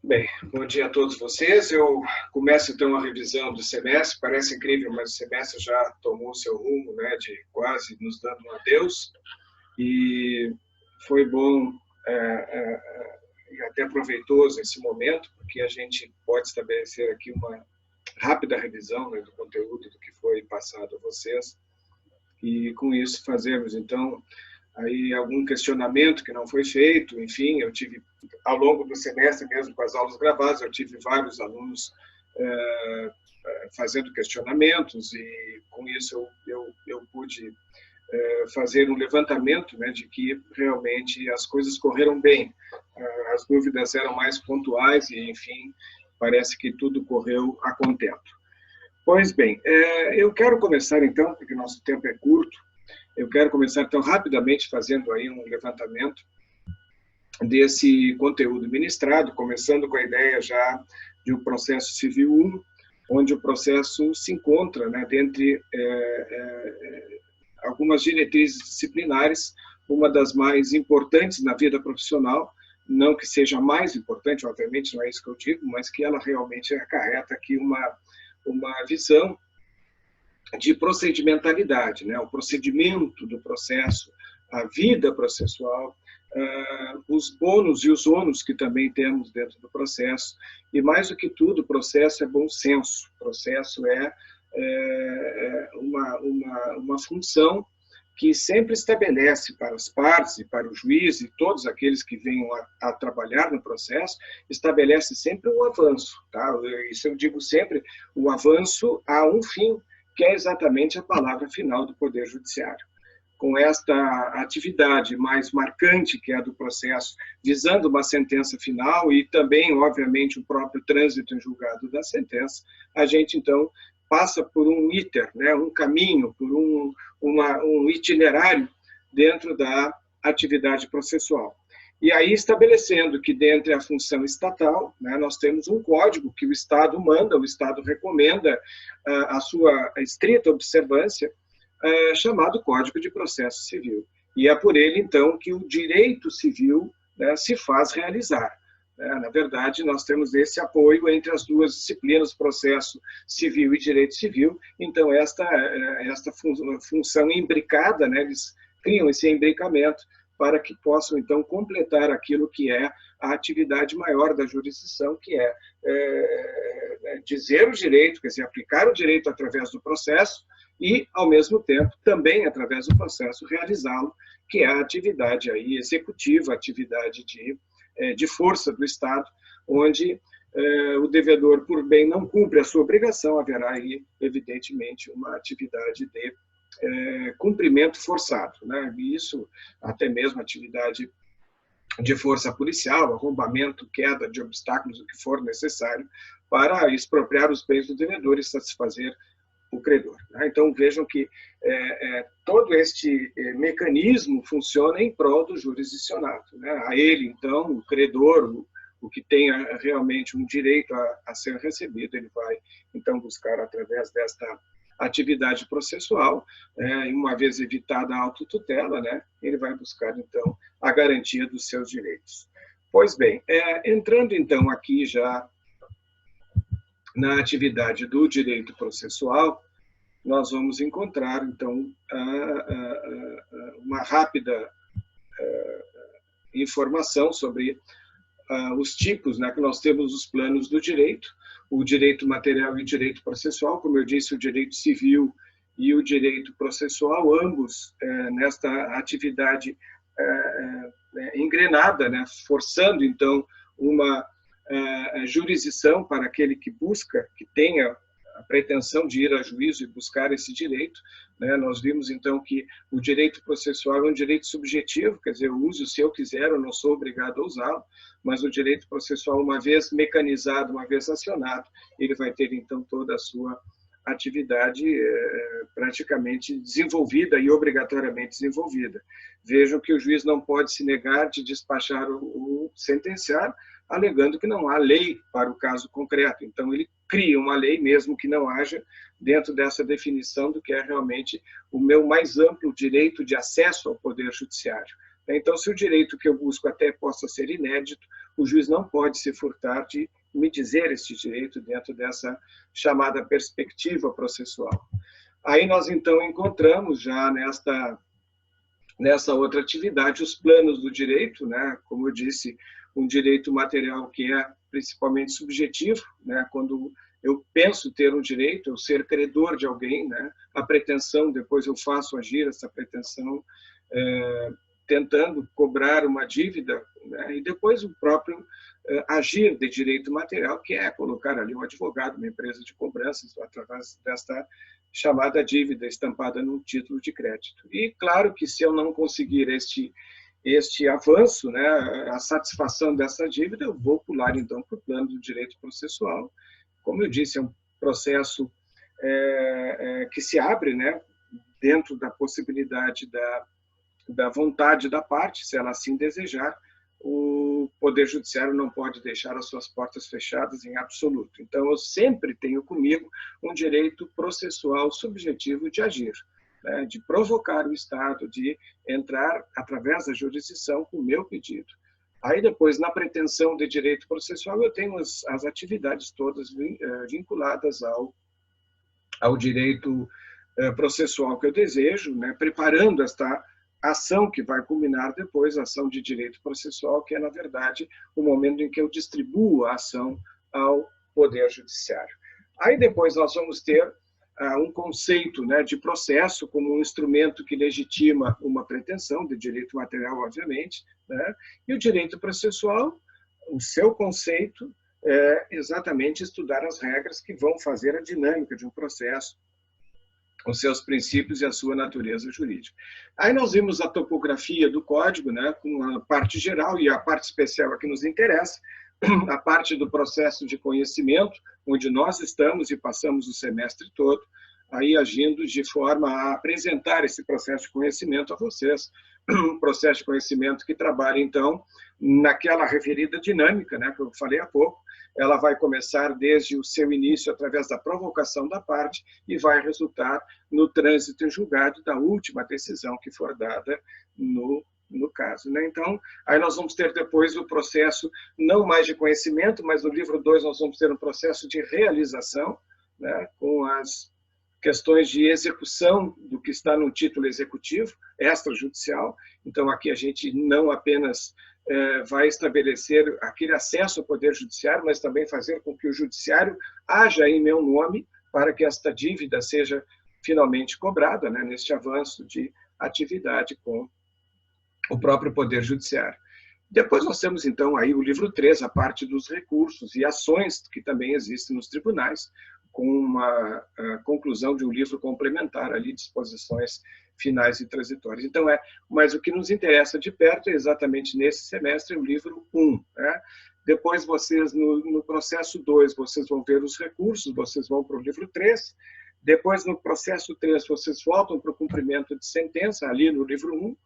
Bem, bom dia a todos vocês. Eu começo então a revisão do semestre. Parece incrível, mas o semestre já tomou seu rumo, né, de quase nos dando um adeus. E foi bom e até proveitoso esse momento, porque a gente pode estabelecer aqui uma rápida revisão, né, do conteúdo do que foi passado a vocês. E com isso fazemos então aí algum questionamento que não foi feito. Enfim, eu tive ao longo do semestre mesmo com as aulas gravadas, eu tive vários alunos fazendo questionamentos, e com isso eu pude fazer um levantamento, né, de que realmente as coisas correram bem. As dúvidas eram mais pontuais e, enfim, parece que tudo correu a contento. Pois bem, eu quero começar então, porque nosso tempo é curto, eu quero começar então rapidamente fazendo aí um levantamento desse conteúdo ministrado, começando com a ideia já de um processo civil 1, onde o processo se encontra, né, dentre algumas diretrizes disciplinares, uma das mais importantes na vida profissional, não que seja a mais importante, obviamente não é isso que eu digo, mas que ela realmente acarreta aqui uma visão de procedimentalidade, né? O procedimento do processo, a vida processual, os bônus e os ônus que também temos dentro do processo, e mais do que tudo, o processo é bom senso, o processo é uma função que sempre estabelece para as partes e para o juiz e todos aqueles que venham a trabalhar no processo, estabelece sempre um avanço, tá? Isso eu digo sempre, o avanço a um fim, que é exatamente a palavra final do Poder Judiciário. Com esta atividade mais marcante, que é a do processo, visando uma sentença final e também, obviamente, o próprio trânsito em julgado da sentença, a gente, então, passa por um iter, né, um caminho, por um itinerário dentro da atividade processual. E aí estabelecendo que dentro da função estatal, né, nós temos um código que o Estado manda, o Estado recomenda a sua estrita observância, chamado Código de Processo Civil. E é por ele, então, que o direito civil, né, se faz realizar. Na verdade, nós temos esse apoio entre as duas disciplinas, processo civil e direito civil. Então, esta função imbricada, né, eles criam esse imbricamento para que possam, então, completar aquilo que é a atividade maior da jurisdição, que é dizer o direito, quer dizer, aplicar o direito através do processo e, ao mesmo tempo, também através do processo, realizá-lo, que é a atividade aí executiva, a atividade de força do Estado, onde o devedor, por bem, não cumpre a sua obrigação, haverá aí, evidentemente, uma atividade de cumprimento forçado, né? E isso, até mesmo atividade de força policial, arrombamento, queda de obstáculos, o que for necessário, para expropriar os bens do devedor e satisfazer o credor. Então, vejam que todo este mecanismo funciona em prol do jurisdicionado. A ele, então, o credor, o que tenha realmente um direito a ser recebido, ele vai, então, buscar através desta atividade processual, uma vez evitada a autotutela, ele vai buscar, então, a garantia dos seus direitos. Pois bem, entrando, então, aqui já na atividade do direito processual, nós vamos encontrar, então, uma rápida informação sobre os tipos, né, que nós temos os planos do direito, o direito material e o direito processual, como eu disse, o direito civil e o direito processual, ambos nesta atividade engrenada, né, forçando, então, uma jurisdição para aquele que busca, que tenha a pretensão de ir a juízo e buscar esse direito. Nós vimos, então, que o direito processual é um direito subjetivo, quer dizer, eu uso se eu quiser, eu não sou obrigado a usá-lo, mas o direito processual, uma vez mecanizado, uma vez acionado, ele vai ter, então, toda a sua atividade praticamente desenvolvida e obrigatoriamente desenvolvida. Vejam que o juiz não pode se negar de despachar o sentenciar, alegando que não há lei para o caso concreto. Então, ele cria uma lei, mesmo que não haja, dentro dessa definição do que é realmente o meu mais amplo direito de acesso ao Poder Judiciário. Então, se o direito que eu busco até possa ser inédito, o juiz não pode se furtar de me dizer este direito dentro dessa chamada perspectiva processual. Aí nós, então, encontramos já nessa outra atividade os planos do direito, né? Como eu disse, um direito material que é principalmente subjetivo, né? Quando eu penso ter um direito, eu ser credor de alguém, né? A pretensão, depois eu faço agir essa pretensão, tentando cobrar uma dívida, né? E depois o próprio agir de direito material, que é colocar ali um advogado, uma empresa de cobranças, através desta chamada dívida estampada no título de crédito. E claro que se eu não conseguir este avanço, né, a satisfação dessa dívida, eu vou pular então para o plano do direito processual. Como eu disse, é um processo que se abre, né, dentro da possibilidade da vontade da parte, se ela assim desejar. O Poder Judiciário não pode deixar as suas portas fechadas em absoluto. Então, eu sempre tenho comigo um direito processual subjetivo de agir, né, de provocar o Estado, de entrar através da jurisdição com o meu pedido. Aí, depois, na pretensão de direito processual, eu tenho as atividades todas vinculadas ao direito processual que eu desejo, né, preparando esta ação que vai culminar depois, a ação de direito processual, que é, na verdade, o momento em que eu distribuo a ação ao Poder Judiciário. Aí depois nós vamos ter um conceito, né, de processo como um instrumento que legitima uma pretensão de direito material, obviamente, né, e o direito processual, o seu conceito é exatamente estudar as regras que vão fazer a dinâmica de um processo, os seus princípios e a sua natureza jurídica. Aí nós vimos a topografia do código, né, com a parte geral e a parte especial que nos interessa, a parte do processo de conhecimento, onde nós estamos e passamos o semestre todo, aí agindo de forma a apresentar esse processo de conhecimento a vocês, um processo de conhecimento que trabalha, então, naquela referida dinâmica, né, que eu falei há pouco. Ela vai começar desde o seu início através da provocação da parte e vai resultar no trânsito em julgado da última decisão que for dada no caso, né? Então, aí nós vamos ter depois o processo não mais de conhecimento, mas no livro 2 nós vamos ter um processo de realização, né, com as questões de execução do que está no título executivo, extrajudicial. Então, aqui a gente não apenas vai estabelecer aquele acesso ao Poder Judiciário, mas também fazer com que o Judiciário haja em meu nome para que esta dívida seja finalmente cobrada, né, neste avanço de atividade com o próprio Poder Judiciário. Depois nós temos, então, aí o livro 3, a parte dos recursos e ações que também existem nos tribunais, com uma conclusão de um livro complementar ali, disposições finais e transitórias. Então, mas o que nos interessa de perto é exatamente nesse semestre o livro 1. Né? Depois vocês, no processo 2, vocês vão ver os recursos, vocês vão para o livro 3. Depois, no processo 3, vocês voltam para o cumprimento de sentença, ali no livro 1.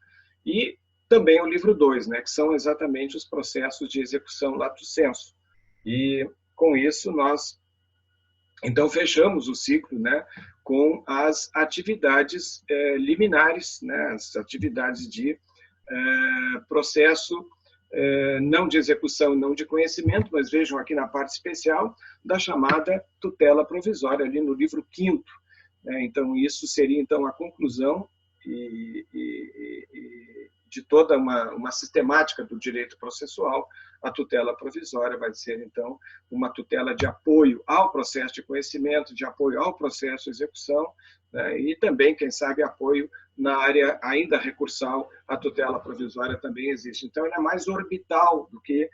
E também o livro 2, né, que são exatamente os processos de execução lato sensu. E, com isso, nós então fechamos o ciclo, né, com as atividades liminares, né, as atividades de processo, não de execução, não de conhecimento, mas vejam aqui na parte especial da chamada tutela provisória, ali no livro 5º. Né? Então, isso seria então a conclusão de toda uma sistemática do direito processual. A tutela provisória vai ser, então, uma tutela de apoio ao processo de conhecimento, de apoio ao processo de execução, né? E também, quem sabe, apoio na área ainda recursal. A tutela provisória também existe. Então, ela é mais orbital do que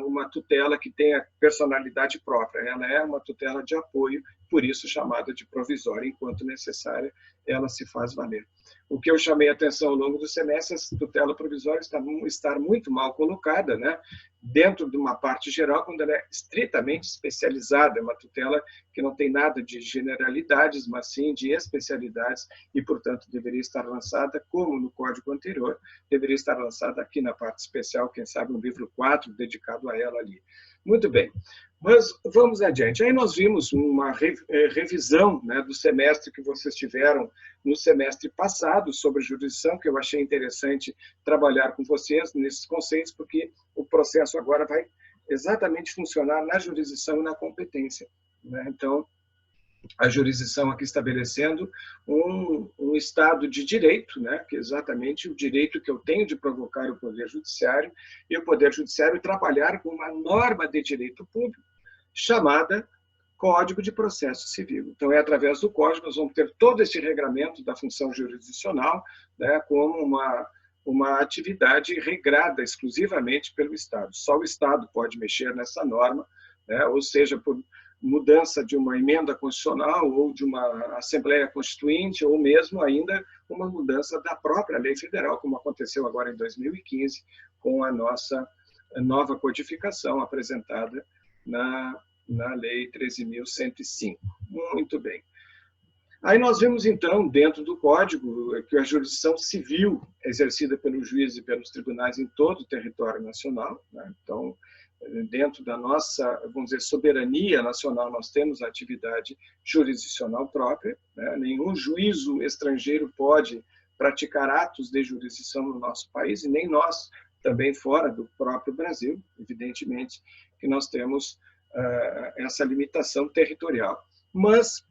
uma tutela que tenha personalidade própria. Ela é uma tutela de apoio, por isso chamada de provisória, enquanto necessária, ela se faz valer. O que eu chamei a atenção ao longo do semestre, essa tutela provisória estar muito mal colocada, né, dentro de uma parte geral, quando ela é estritamente especializada, é uma tutela que não tem nada de generalidades, mas sim de especialidades, e, portanto, deveria estar lançada, como no código anterior, deveria estar lançada aqui na parte especial, quem sabe um livro 4 dedicado a ela ali. Muito bem. Mas vamos adiante. Aí nós vimos uma revisão, né, do semestre que vocês tiveram no semestre passado sobre jurisdição, que eu achei interessante trabalhar com vocês nesses conceitos, porque o processo agora vai exatamente funcionar na jurisdição e na competência, né? Então, a jurisdição aqui estabelecendo um estado de direito, né, que é exatamente o direito que eu tenho de provocar o Poder Judiciário, e o Poder Judiciário trabalhar com uma norma de direito público chamada Código de Processo Civil. Então, é através do Código nós vamos ter todo esse regramento da função jurisdicional, né, como uma atividade regrada exclusivamente pelo Estado. Só o Estado pode mexer nessa norma, né, ou seja, por mudança de uma emenda constitucional ou de uma Assembleia Constituinte, ou mesmo ainda uma mudança da própria lei federal, como aconteceu agora em 2015, com a nossa nova codificação apresentada na Lei 13.105. Muito bem. Aí nós vemos, então, dentro do Código, que a jurisdição civil é exercida pelo juiz e pelos tribunais em todo o território nacional, né? Então, dentro da nossa, vamos dizer, soberania nacional, nós temos a atividade jurisdicional própria, né? Nenhum juízo estrangeiro pode praticar atos de jurisdição no nosso país, e nem nós, também fora do próprio Brasil, evidentemente, que nós temos essa limitação territorial. Mas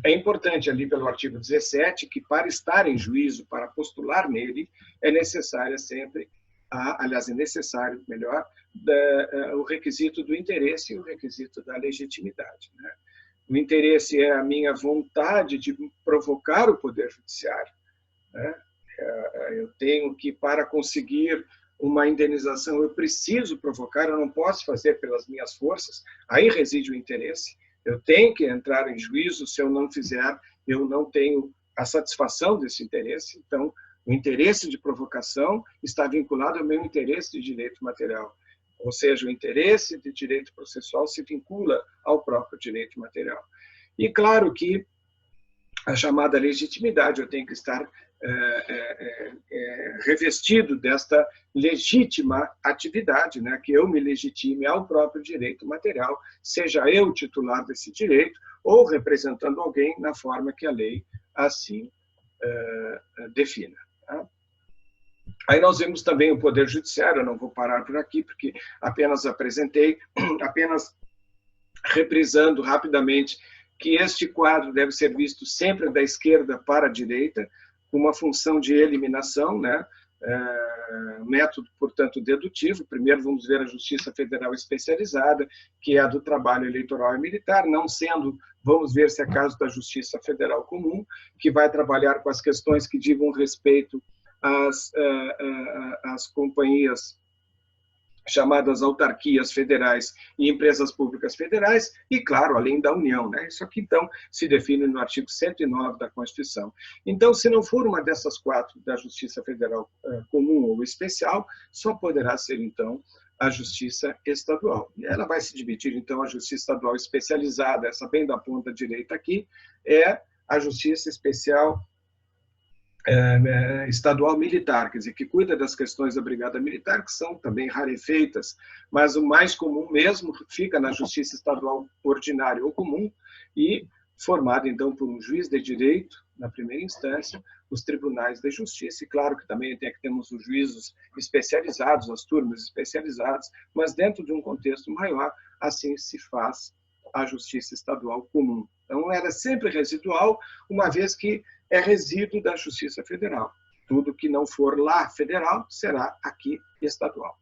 é importante ali pelo artigo 17 que para estar em juízo, para postular nele, é necessária sempre, aliás, é necessário, melhor, o requisito do interesse e o requisito da legitimidade, né? O interesse é a minha vontade de provocar o Poder Judiciário, né? Eu tenho que, para conseguir uma indenização, eu preciso provocar, eu não posso fazer pelas minhas forças, aí reside o interesse. Eu tenho que entrar em juízo, se eu não fizer, eu não tenho a satisfação desse interesse. Então, o interesse de provocação está vinculado ao meu interesse de direito material. Ou seja, o interesse de direito processual se vincula ao próprio direito material. E claro que a chamada legitimidade, eu tenho que estar revestido desta legítima atividade, né, que eu me legitime ao próprio direito material, seja eu titular desse direito ou representando alguém na forma que a lei assim defina. Tá? Aí nós vemos também o Poder Judiciário, eu não vou parar por aqui, porque apenas apresentei, apenas reprisando rapidamente que este quadro deve ser visto sempre da esquerda para a direita, com uma função de eliminação, né? Método, portanto, dedutivo. Primeiro vamos ver a Justiça Federal Especializada, que é a do trabalho eleitoral e militar, não sendo, vamos ver se é caso da Justiça Federal Comum, que vai trabalhar com as questões que digam respeito às companhias chamadas autarquias federais e empresas públicas federais, e, claro, além da União, né? Isso aqui, então, se define no artigo 109 da Constituição. Então, se não for uma dessas quatro, da Justiça Federal Comum ou Especial, só poderá ser, então, a Justiça Estadual. E ela vai se dividir, então, a Justiça Estadual Especializada, essa bem da ponta direita aqui, é a Justiça Especial estadual militar, quer dizer, que cuida das questões da Brigada Militar, que são também rarefeitas, mas o mais comum mesmo fica na Justiça Estadual Ordinária ou Comum, e formada, então, por um juiz de direito, na primeira instância, os tribunais de justiça, e claro que também tem que temos os juízos especializados, as turmas especializadas, mas dentro de um contexto maior, assim se faz a Justiça Estadual Comum. Então, era sempre residual, uma vez que é resíduo da Justiça Federal. Tudo que não for lá federal será aqui estadual.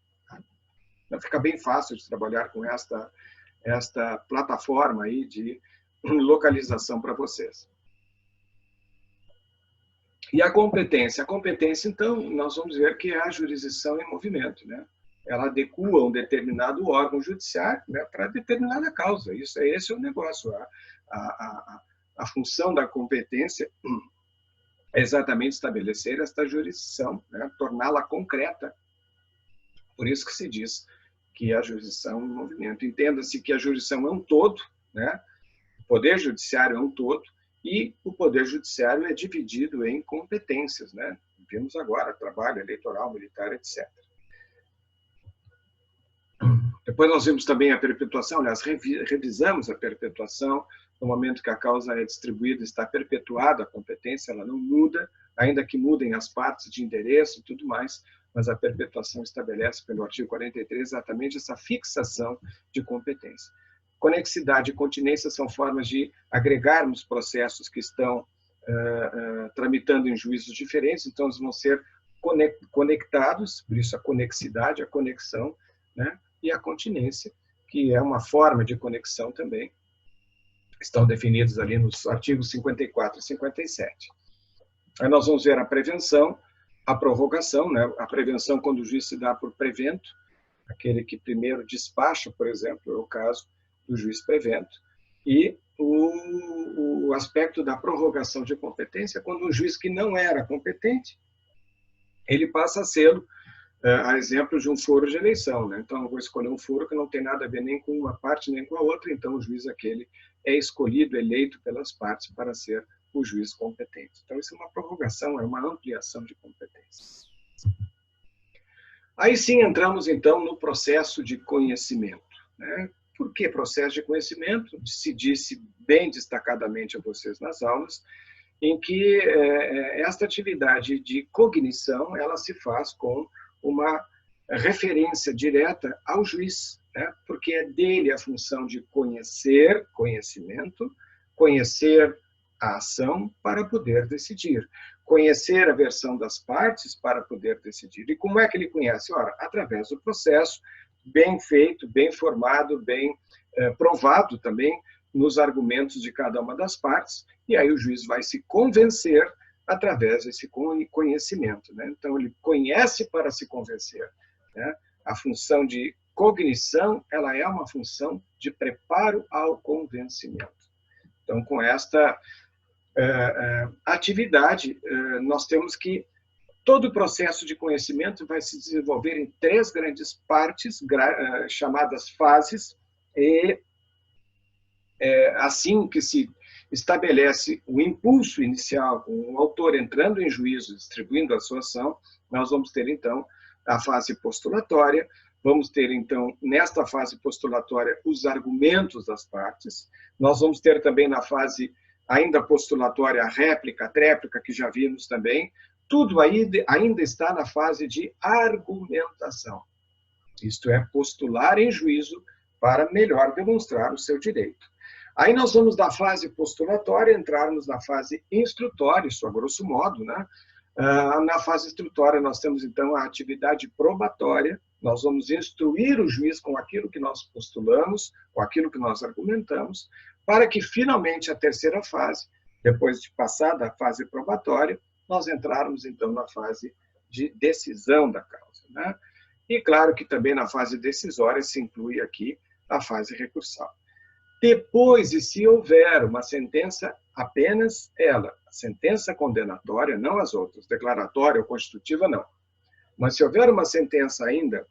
Então, fica bem fácil de trabalhar com esta plataforma aí de localização para vocês. E a competência? A competência, então, nós vamos ver que é a jurisdição em movimento, né? Ela adequa um determinado órgão judiciário, né, para determinada causa. Esse é o negócio. A função da competência é exatamente estabelecer esta jurisdição, né, torná-la concreta. Por isso que se diz que a jurisdição em movimento. Entenda-se que a jurisdição é um todo, né? O Poder Judiciário é um todo, e o Poder Judiciário é dividido em competências, né? Vimos agora trabalho eleitoral, militar, etc. Depois nós vimos também a perpetuação, aliás, revisamos a perpetuação, no momento que a causa é distribuída, está perpetuada a competência, ela não muda, ainda que mudem as partes de endereço e tudo mais, mas a perpetuação estabelece, pelo artigo 43, exatamente essa fixação de competência. Conexidade e continência são formas de agregarmos processos que estão tramitando em juízos diferentes, então eles vão ser conectados, por isso a conexidade, a conexão, né? E a continência, que é uma forma de conexão também, estão definidos ali nos artigos 54 e 57. Aí nós vamos ver a prevenção, a prorrogação, né? A prevenção quando o juiz se dá por prevento, aquele que primeiro despacha, por exemplo, é o caso do juiz prevento, e o aspecto da prorrogação de competência, quando um juiz que não era competente, ele passa a ser, a exemplo de um foro de eleição, né? Então, eu vou escolher um foro que não tem nada a ver nem com uma parte nem com a outra, então o juiz aquele é escolhido, eleito pelas partes para ser o juiz competente. Então, isso é uma prorrogação, é uma ampliação de competência. Aí sim entramos, então, no processo de conhecimento, né? Por que processo de conhecimento? Se disse bem destacadamente a vocês nas aulas, em que esta atividade de cognição, ela se faz com uma referência direta ao juiz, né? Porque é dele a função de conhecer, conhecimento, conhecer a ação para poder decidir, conhecer a versão das partes para poder decidir. E como é que ele conhece? Ora, através do processo, bem feito, bem formado, bem provado também nos argumentos de cada uma das partes, e aí o juiz vai se convencer através desse conhecimento, né? Então, ele conhece para se convencer, né? A função de cognição, ela é uma função de preparo ao convencimento. Então, com esta atividade, nós temos que todo o processo de conhecimento vai se desenvolver em 3 grandes partes, chamadas fases, e assim que se estabelece o impulso inicial, com o autor entrando em juízo, distribuindo a sua ação, nós vamos ter, então, a fase postulatória, vamos ter, então, nesta fase postulatória, os argumentos das partes, nós vamos ter também na fase ainda postulatória a réplica, a tréplica, que já vimos também, tudo aí ainda está na fase de argumentação. Isto é, postular em juízo para melhor demonstrar o seu direito. Aí nós vamos da fase postulatória entrarmos na fase instrutória, isso a grosso modo, né? Na fase instrutória nós temos então a atividade probatória, nós vamos instruir o juiz com aquilo que nós postulamos, com aquilo que nós argumentamos, para que finalmente a terceira fase, depois de passar da fase probatória, nós entrarmos então na fase de decisão da causa, né? E claro que também na fase decisória se inclui aqui a fase recursal. Depois, e se houver uma sentença, apenas ela, a sentença condenatória, não as outras, declaratória ou constitutiva, não. Mas se houver uma sentença ainda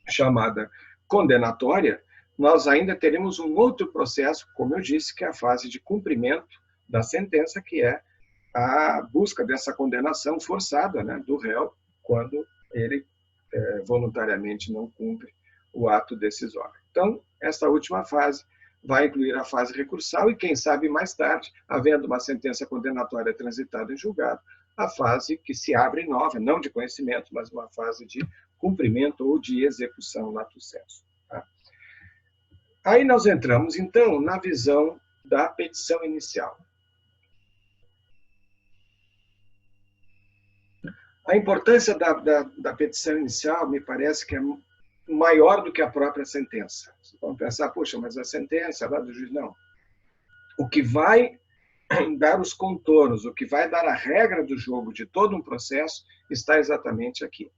chamada condenatória, nós ainda teremos um outro processo, como eu disse, que é a fase de cumprimento da sentença, que é a busca dessa condenação forçada, né, do réu, quando ele voluntariamente não cumpre o ato decisório. Então, essa última fase vai incluir a fase recursal e, quem sabe, mais tarde, havendo uma sentença condenatória transitada em julgado, a fase que se abre nova, não de conhecimento, mas uma fase de cumprimento ou de execução lato sensu. Tá? Aí nós entramos, então, na visão da petição inicial. A importância da petição inicial me parece que é maior do que a própria sentença. Vocês vão pensar, puxa, mas a sentença lá do juiz, não. O que vai dar os contornos, o que vai dar a regra do jogo de todo um processo está exatamente aqui.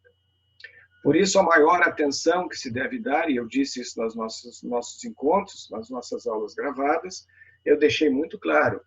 Por isso, a maior atenção que se deve dar, e eu disse isso nos nossos encontros, nas nossas aulas gravadas, eu deixei muito claro.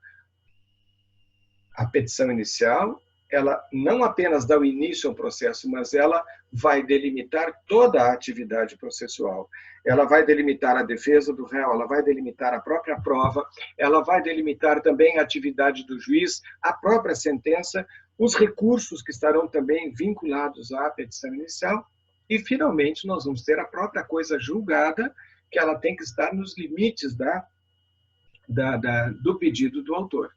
A petição inicial, ela não apenas dá o início ao processo, mas ela vai delimitar toda a atividade processual. Ela vai delimitar a defesa do réu, ela vai delimitar a própria prova, ela vai delimitar também a atividade do juiz, a própria sentença, os recursos que estarão também vinculados à petição inicial E, finalmente, nós vamos ter a própria coisa julgada, que ela tem que estar nos limites do pedido do autor.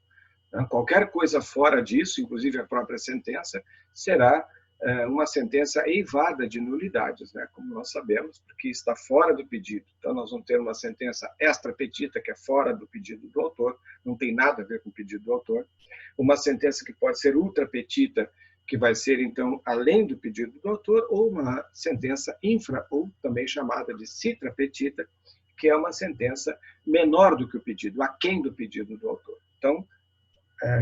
Qualquer coisa fora disso, inclusive a própria sentença, será uma sentença eivada de nulidades, né? Como nós sabemos, porque está fora do pedido. Então, nós vamos ter uma sentença extra petita, que é fora do pedido do autor, não tem nada a ver com o pedido do autor. Uma sentença que pode ser ultra petita, que vai ser, então, além do pedido do autor, ou uma sentença infra, ou também chamada de citra petita, que é uma sentença menor do que o pedido, aquém do pedido do autor. Então,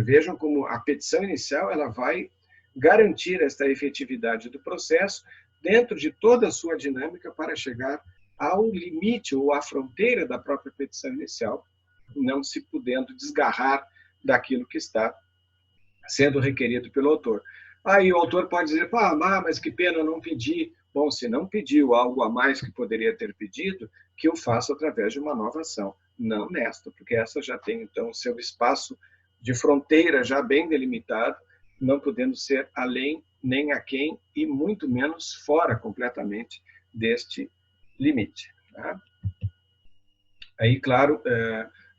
vejam como a petição inicial ela vai garantir esta efetividade do processo dentro de toda a sua dinâmica para chegar ao limite ou à fronteira da própria petição inicial, não se podendo desgarrar daquilo que está sendo requerido pelo autor. Aí o autor pode dizer, mas que pena, eu não pedi. Bom, se não pediu algo a mais que poderia ter pedido, que eu faça através de uma nova ação. Não nesta, porque essa já tem, então, o seu espaço de fronteira já bem delimitado, não podendo ser além nem aquém e muito menos fora completamente deste limite. Tá? Aí, claro,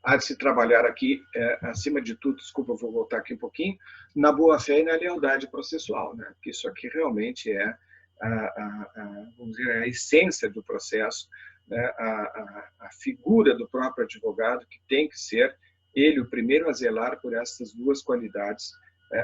há de se trabalhar aqui, acima de tudo, desculpa, eu vou voltar aqui um pouquinho, na boa-fé e na lealdade processual, né? Porque isso aqui realmente é vamos dizer, a essência do processo, né? A figura do próprio advogado, que tem que ser ele o primeiro a zelar por essas duas qualidades,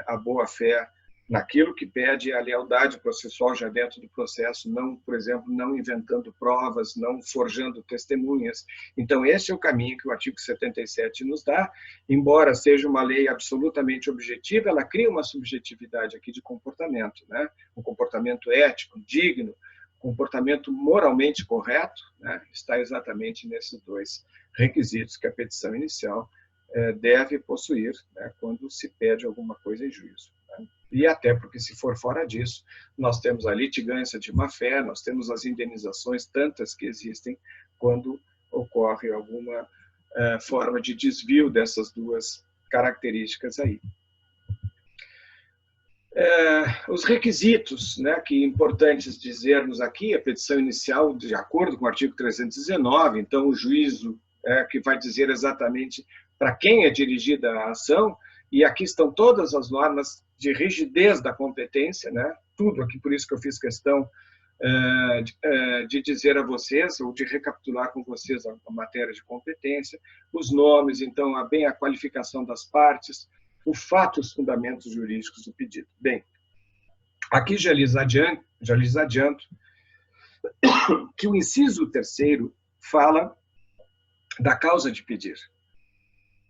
a boa-fé naquilo que pede, a lealdade processual já dentro do processo, não, por exemplo, não inventando provas, não forjando testemunhas. Então, esse é o caminho que o artigo 77 nos dá, embora seja uma lei absolutamente objetiva, ela cria uma subjetividade aqui de comportamento, né? Um comportamento ético, digno, comportamento moralmente correto, né? Está exatamente nesses dois requisitos que a petição inicial deve possuir, né, quando se pede alguma coisa em juízo. Né? E até porque, se for fora disso, nós temos a litigância de má-fé, nós temos as indenizações, tantas que existem, quando ocorre alguma forma de desvio dessas duas características aí. Os requisitos, né, que é importante dizermos aqui, a petição inicial, de acordo com o artigo 319, então o juízo que vai dizer exatamente para quem é dirigida a ação, e aqui estão todas as normas de rigidez da competência, né? Tudo aqui, por isso que eu fiz questão de dizer a vocês, ou de recapitular com vocês a matéria de competência, os nomes, então, a qualificação das partes, o fato e os fundamentos jurídicos do pedido. Bem, aqui já lhes adianto que o inciso 3º fala da causa de pedir.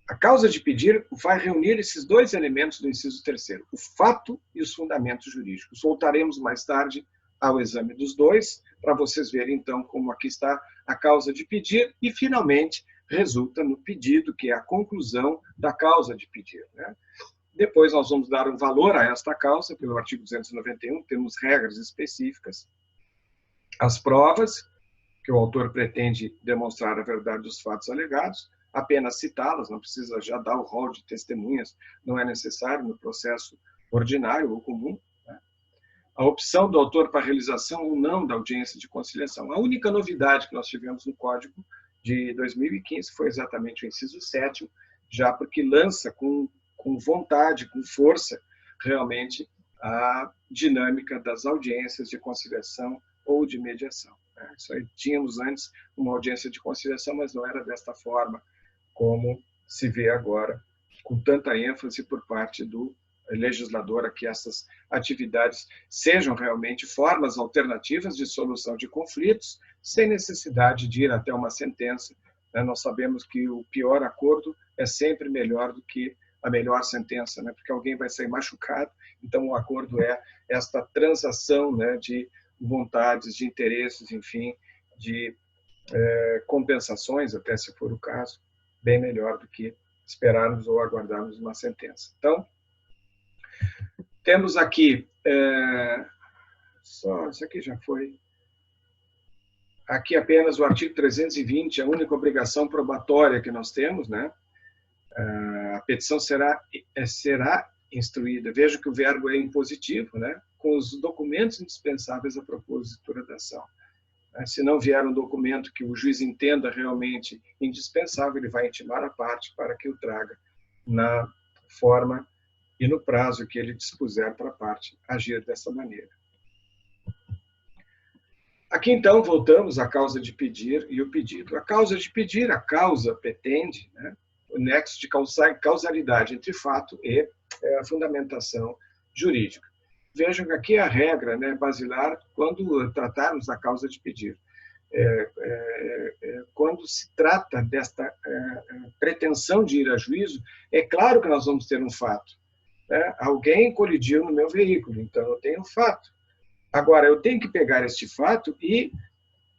A causa de pedir vai reunir esses dois elementos do inciso 3º, o fato e os fundamentos jurídicos. Voltaremos mais tarde ao exame dos dois, para vocês verem, então, como aqui está a causa de pedir e, finalmente, resulta no pedido, que é a conclusão da causa de pedir. Né? Depois nós vamos dar um valor a esta causa, pelo artigo 291, temos regras específicas. As provas, que o autor pretende demonstrar a verdade dos fatos alegados, apenas citá-las, não precisa já dar o rol de testemunhas, não é necessário no processo ordinário ou comum. Né? A opção do autor para a realização ou não da audiência de conciliação. A única novidade que nós tivemos no Código de 2015 foi exatamente o inciso 7º, já porque lança com vontade, com força, realmente, a dinâmica das audiências de conciliação ou de mediação. Né? Isso aí, tínhamos antes uma audiência de conciliação, mas não era desta forma, como se vê agora, com tanta ênfase por parte do legislador, a que essas atividades sejam realmente formas alternativas de solução de conflitos, sem necessidade de ir até uma sentença. Nós sabemos que o pior acordo é sempre melhor do que a melhor sentença, né? Porque alguém vai sair machucado, então o acordo é esta transação, né, de vontades, de interesses, enfim, de compensações, até se for o caso, bem melhor do que esperarmos ou aguardarmos uma sentença. Então, temos aqui, isso aqui já foi, aqui apenas o artigo 320, a única obrigação probatória que nós temos, né? A petição será instruída. Veja que o verbo é impositivo, né? Com os documentos indispensáveis à propositura da ação. Se não vier um documento que o juiz entenda realmente indispensável, ele vai intimar a parte para que o traga na forma e no prazo que ele dispuser para a parte agir dessa maneira. Aqui, então, voltamos à causa de pedir e o pedido. A causa de pedir, a causa petende, né? O nexo de causalidade entre fato e a fundamentação jurídica. Vejam que aqui a regra, né, basilar quando tratarmos da causa de pedir. Quando se trata desta pretensão de ir a juízo, é claro que nós vamos ter um fato. Né? Alguém colidiu no meu veículo, então eu tenho um fato. Agora, eu tenho que pegar este fato e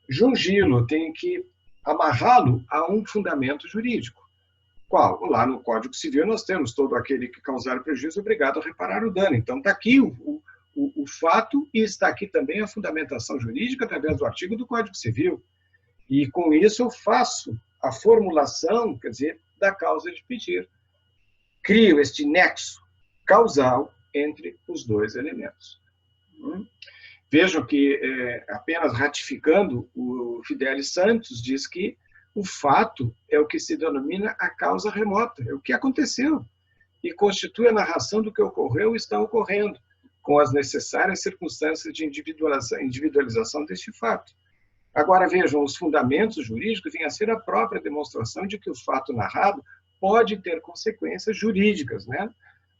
jungi-lo, tenho que amarrá-lo a um fundamento jurídico. Qual? Lá no Código Civil nós temos todo aquele que causar prejuízo obrigado a reparar o dano. Então está aqui o fato e está aqui também a fundamentação jurídica através do artigo do Código Civil. E com isso eu faço a formulação, quer dizer, da causa de pedir. Crio este nexo causal entre os dois elementos. Vejam que, apenas ratificando, o Fidelis Santos diz que o fato é o que se denomina a causa remota, é o que aconteceu, e constitui a narração do que ocorreu e está ocorrendo, com as necessárias circunstâncias de individualização deste fato. Agora, vejam, os fundamentos jurídicos vêm a ser a própria demonstração de que o fato narrado pode ter consequências jurídicas, né?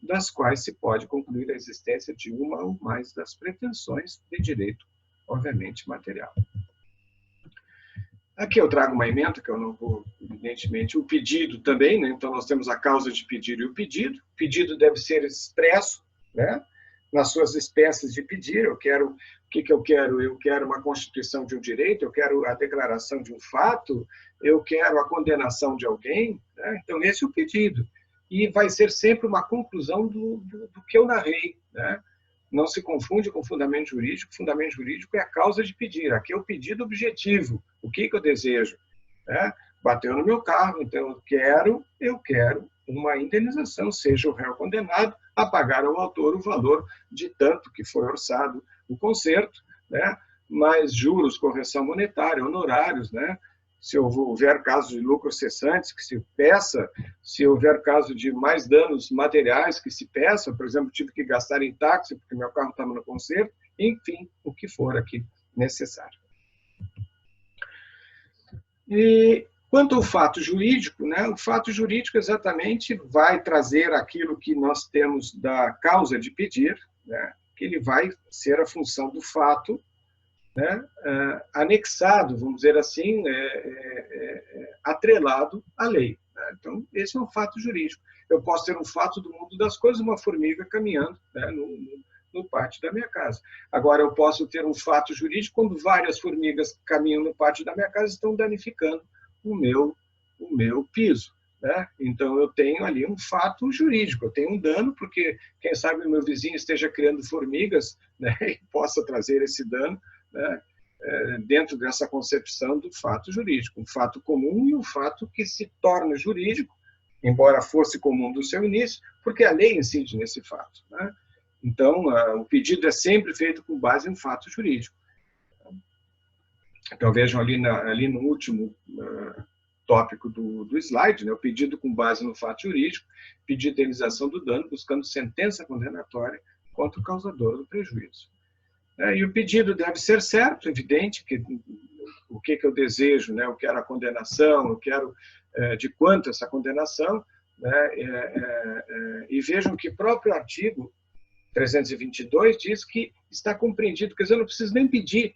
Das quais se pode concluir a existência de uma ou mais das pretensões de direito, obviamente, material. Aqui eu trago uma emenda, que eu não vou, evidentemente, o pedido também, né? Então nós temos a causa de pedir e o pedido. O pedido deve ser expresso, né? Nas suas espécies de pedir. Eu quero, o que eu quero? Eu quero uma constituição de um direito, eu quero a declaração de um fato, eu quero a condenação de alguém, né? Então esse é o pedido. E vai ser sempre uma conclusão do que eu narrei, né? Não se confunde com fundamento jurídico. Fundamento jurídico é a causa de pedir. Aqui é o pedido objetivo. O que eu desejo? Né? Bateu no meu carro, então eu quero uma indenização, seja o réu condenado a pagar ao autor o valor de tanto que foi orçado o conserto, né? Mais juros, correção monetária, honorários, né? Se houver caso de lucros cessantes, que se peça. Se houver caso de mais danos materiais, que se peça. Por exemplo, tive que gastar em táxi, porque meu carro estava no conserto. Enfim, o que for aqui necessário. E quanto ao fato jurídico, né? O fato jurídico exatamente vai trazer aquilo que nós temos da causa de pedir, né? Que ele vai ser a função do fato, né, anexado, vamos dizer assim, atrelado à lei. Né? Então, esse é um fato jurídico. Eu posso ter um fato do mundo das coisas, uma formiga caminhando, né, no pátio da minha casa. Agora, eu posso ter um fato jurídico quando várias formigas caminham no pátio da minha casa e estão danificando o meu piso. Né? Então, eu tenho ali um fato jurídico, eu tenho um dano, porque, quem sabe, o meu vizinho esteja criando formigas, né, e possa trazer esse dano, né, dentro dessa concepção do fato jurídico. Um fato comum e um fato que se torna jurídico, embora fosse comum do seu início, porque a lei incide nesse fato. Né? Então, o pedido é sempre feito com base em um fato jurídico. Então, vejam ali no último tópico do slide, né, o pedido com base no fato jurídico, pedir indenização do dano, buscando sentença condenatória contra o causador do prejuízo. E o pedido deve ser certo, evidente, que o que eu desejo, né? Eu quero a condenação, eu quero de quanto essa condenação, né? E vejam que o próprio artigo 322 diz que está compreendido, quer dizer, eu não preciso nem pedir,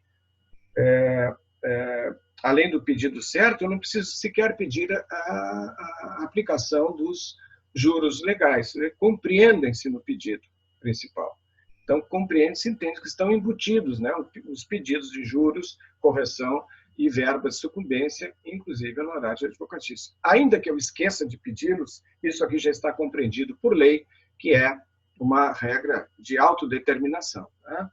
além do pedido certo, eu não preciso sequer pedir a aplicação dos juros legais, compreendem-se no pedido principal. Então, compreende-se, entende que estão embutidos, né, os pedidos de juros, correção e verbas de sucumbência, inclusive honorários advocatícios. Ainda que eu esqueça de pedi-los, isso aqui já está compreendido por lei, que é uma regra de autodeterminação. Né?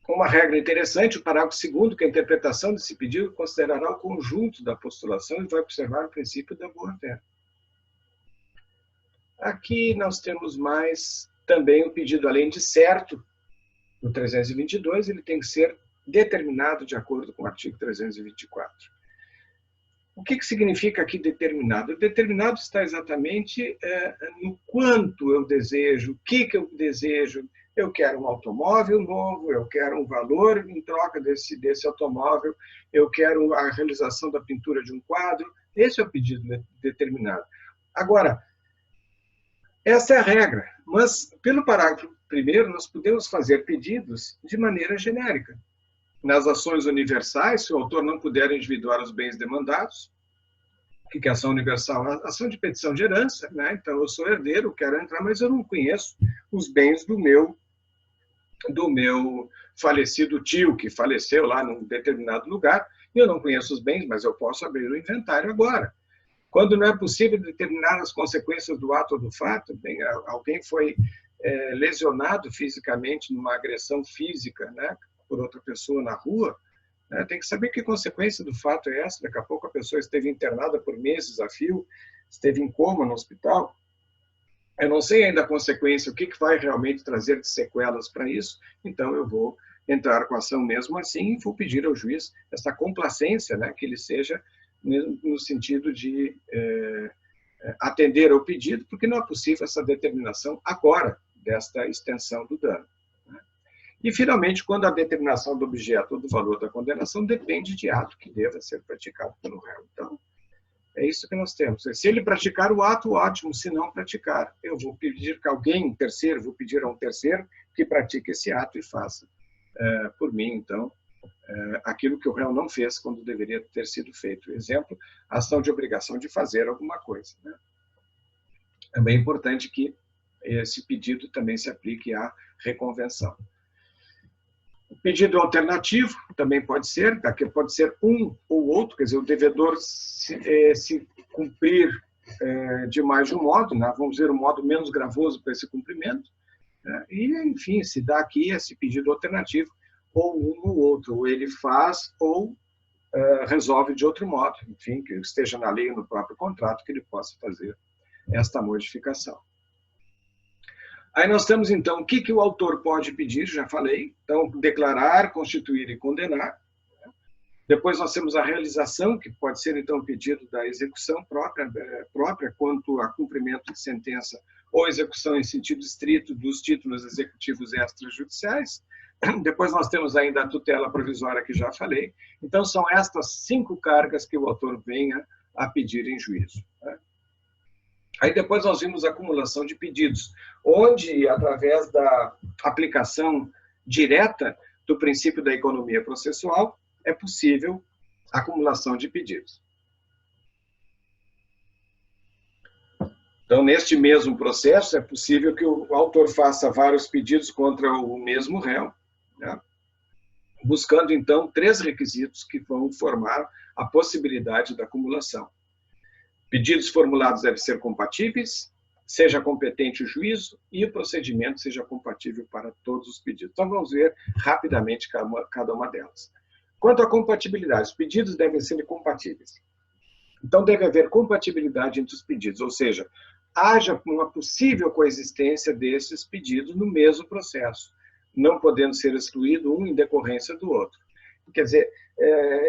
Uma regra interessante, o parágrafo 2º, que a interpretação desse pedido considerará o conjunto da postulação e vai observar o princípio da boa-fé. Aqui nós temos mais também o pedido, além de certo, no 322, ele tem que ser determinado de acordo com o artigo 324. O que significa aqui determinado? O determinado está exatamente no quanto eu desejo, o que eu desejo. Eu quero um automóvel novo, eu quero um valor em troca desse automóvel, eu quero a realização da pintura de um quadro. Esse é o pedido determinado. Agora, essa é a regra, mas pelo parágrafo 1º, nós podemos fazer pedidos de maneira genérica. Nas ações universais, se o autor não puder individuar os bens demandados, o que é ação universal? Ação de petição de herança, né? Então, eu sou herdeiro, quero entrar, mas eu não conheço os bens do meu falecido tio, que faleceu lá num determinado lugar, e eu não conheço os bens, mas eu posso abrir o inventário agora. Quando não é possível determinar as consequências do ato ou do fato, bem, alguém foi lesionado fisicamente numa agressão física, né, por outra pessoa na rua, tem que saber que consequência do fato é essa. Daqui a pouco a pessoa esteve internada por meses a fio, esteve em coma no hospital. Eu não sei ainda a consequência, o que vai realmente trazer de sequelas para isso, então eu vou entrar com a ação mesmo assim e vou pedir ao juiz essa complacência, né, que ele seja no sentido de atender ao pedido, porque não é possível essa determinação agora desta extensão do dano. E, finalmente, quando a determinação do objeto ou do valor da condenação depende de ato que deva ser praticado pelo réu. Então, é isso que nós temos. Se ele praticar o ato, ótimo. Se não praticar, eu vou pedir que alguém, um terceiro, vou pedir a um terceiro que pratique esse ato e faça por mim, então, aquilo que o réu não fez quando deveria ter sido feito. Exemplo, ação de obrigação de fazer alguma coisa, né? É bem importante que esse pedido também se aplique à reconvenção. O pedido alternativo também pode ser um ou outro, quer dizer, o devedor se cumprir de mais de um modo, né? Vamos dizer, um modo menos gravoso para esse cumprimento, né? E, enfim, se dá aqui esse pedido alternativo, ou um ou outro, ou ele faz ou resolve de outro modo, enfim, que esteja na lei ou no próprio contrato que ele possa fazer esta modificação. Aí nós temos, então, o que o autor pode pedir, já falei. Então, declarar, constituir e condenar. Depois nós temos a realização, que pode ser, então, o pedido da execução própria quanto a cumprimento de sentença ou execução em sentido estrito dos títulos executivos extrajudiciais. Depois nós temos ainda a tutela provisória, que já falei. Então, são estas 5 cargas que o autor venha a pedir em juízo, né? Aí depois nós vimos a acumulação de pedidos, onde, através da aplicação direta do princípio da economia processual, é possível a acumulação de pedidos. Então, neste mesmo processo, é possível que o autor faça vários pedidos contra o mesmo réu, né? Buscando, então, 3 requisitos que vão formar a possibilidade da acumulação. Pedidos formulados devem ser compatíveis, seja competente o juízo e o procedimento seja compatível para todos os pedidos. Então, vamos ver rapidamente cada uma delas. Quanto à compatibilidade, os pedidos devem ser compatíveis. Então, deve haver compatibilidade entre os pedidos, ou seja, haja uma possível coexistência desses pedidos no mesmo processo, não podendo ser excluído um em decorrência do outro. Quer dizer,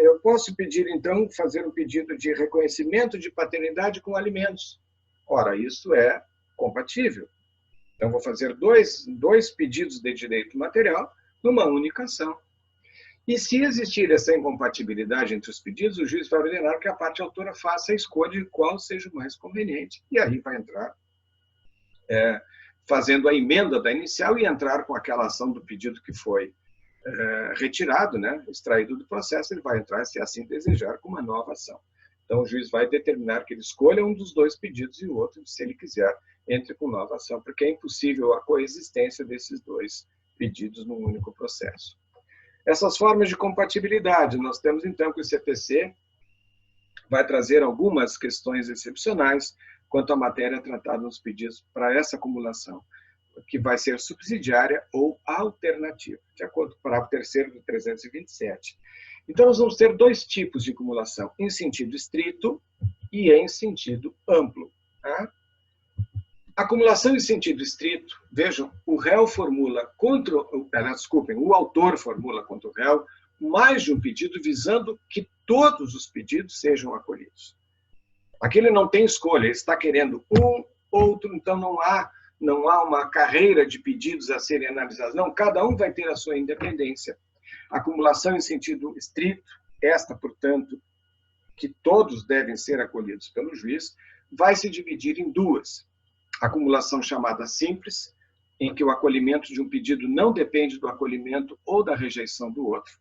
eu posso pedir, então, fazer um pedido de reconhecimento de paternidade com alimentos. Ora, isso é compatível. Então, vou fazer dois pedidos de direito material numa única ação. E se existir essa incompatibilidade entre os pedidos, o juiz vai ordenar que a parte autora faça a escolha de qual seja o mais conveniente. E aí vai entrar fazendo a emenda da inicial e entrar com aquela ação do pedido que foi retirado, né, extraído do processo, ele vai entrar, se assim desejar, com uma nova ação. Então, o juiz vai determinar que ele escolha um dos 2 pedidos e o outro, se ele quiser, entre com nova ação, porque é impossível a coexistência desses 2 pedidos num único processo. Essas formas de compatibilidade, nós temos, então, que o CPC vai trazer algumas questões excepcionais quanto à matéria tratada nos pedidos para essa acumulação, que vai ser subsidiária ou alternativa, de acordo com o parágrafo 3º do 327. Então, nós vamos ter 2 tipos de acumulação, em sentido estrito e em sentido amplo. Tá? Acumulação em sentido estrito, vejam, o réu formula contra, desculpem, o autor formula contra o réu mais de um pedido visando que todos os pedidos sejam acolhidos. Aqui ele não tem escolha, ele está querendo um, outro, então não há uma carreira de pedidos a serem analisados. Não, cada um vai ter a sua independência. Acumulação em sentido estrito, esta, portanto, que todos devem ser acolhidos pelo juiz, vai se dividir em duas. Acumulação chamada simples, em que o acolhimento de um pedido não depende do acolhimento ou da rejeição do outro.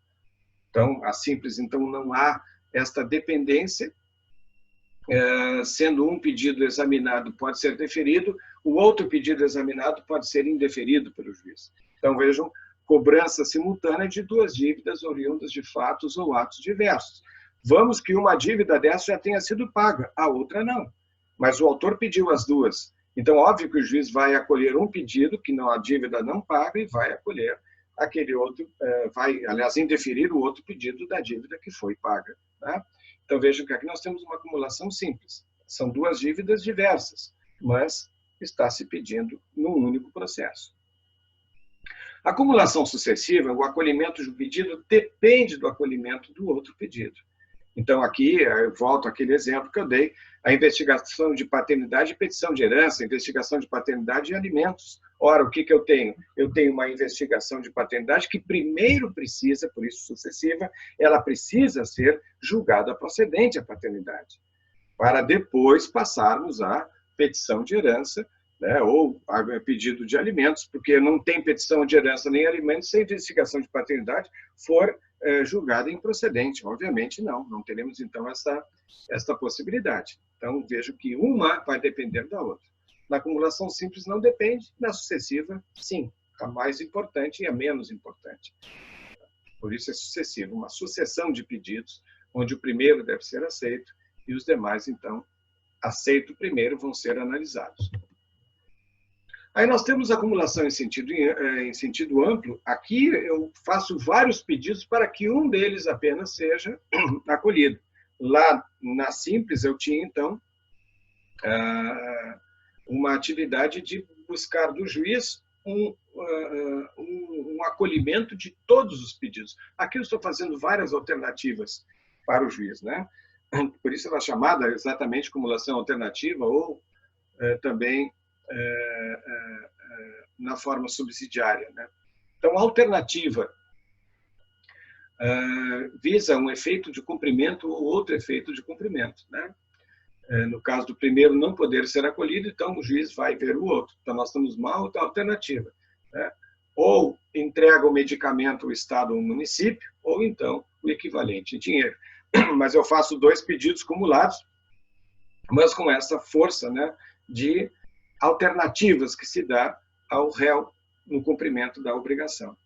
Então, a simples, então, não há esta dependência, sendo um pedido examinado pode ser deferido, o outro pedido examinado pode ser indeferido pelo juiz. Então, vejam, cobrança simultânea de duas dívidas oriundas de fatos ou atos diversos. Vamos que uma dívida dessa já tenha sido paga, a outra não. Mas o autor pediu as duas. Então, óbvio que o juiz vai acolher um pedido que a dívida não paga e vai acolher aquele outro, aliás, indeferir o outro pedido da dívida que foi paga. Tá? Então, vejam que aqui nós temos uma acumulação simples. São duas dívidas diversas, mas está se pedindo num único processo. Acumulação sucessiva, o acolhimento de um pedido depende do acolhimento do outro pedido. Então, aqui, eu volto àquele exemplo que eu dei, a investigação de paternidade e petição de herança, investigação de paternidade e alimentos. Ora, o que eu tenho? Eu tenho uma investigação de paternidade que primeiro precisa, por isso sucessiva, ela precisa ser julgada procedente a paternidade, para depois passarmos à petição de herança, né, ou a pedido de alimentos, porque não tem petição de herança nem alimentos se a investigação de paternidade for julgada improcedente. Obviamente, não teremos, então, essa possibilidade. Então, vejo que uma vai depender da outra. Na acumulação simples não depende, na sucessiva, sim, a mais importante e a menos importante. Por isso é sucessiva, uma sucessão de pedidos, onde o primeiro deve ser aceito e os demais, então, aceito primeiro, vão ser analisados. Aí nós temos acumulação em sentido amplo. Aqui eu faço vários pedidos para que um deles apenas seja acolhido. Lá na simples eu tinha, então, uma atividade de buscar do juiz um acolhimento de todos os pedidos. Aqui eu estou fazendo várias alternativas para o juiz, né? Por isso ela é chamada exatamente acumulação alternativa ou também na forma subsidiária, né? Então, a alternativa visa um efeito de cumprimento ou outro efeito de cumprimento, né? No caso do primeiro não poder ser acolhido, então o juiz vai ver o outro. Então, nós temos uma outra alternativa, né? Ou entrega o medicamento ao Estado ou ao município, ou então o equivalente em dinheiro. Mas eu faço dois pedidos cumulados, mas com essa força, né, de alternativas que se dá ao réu no cumprimento da obrigação.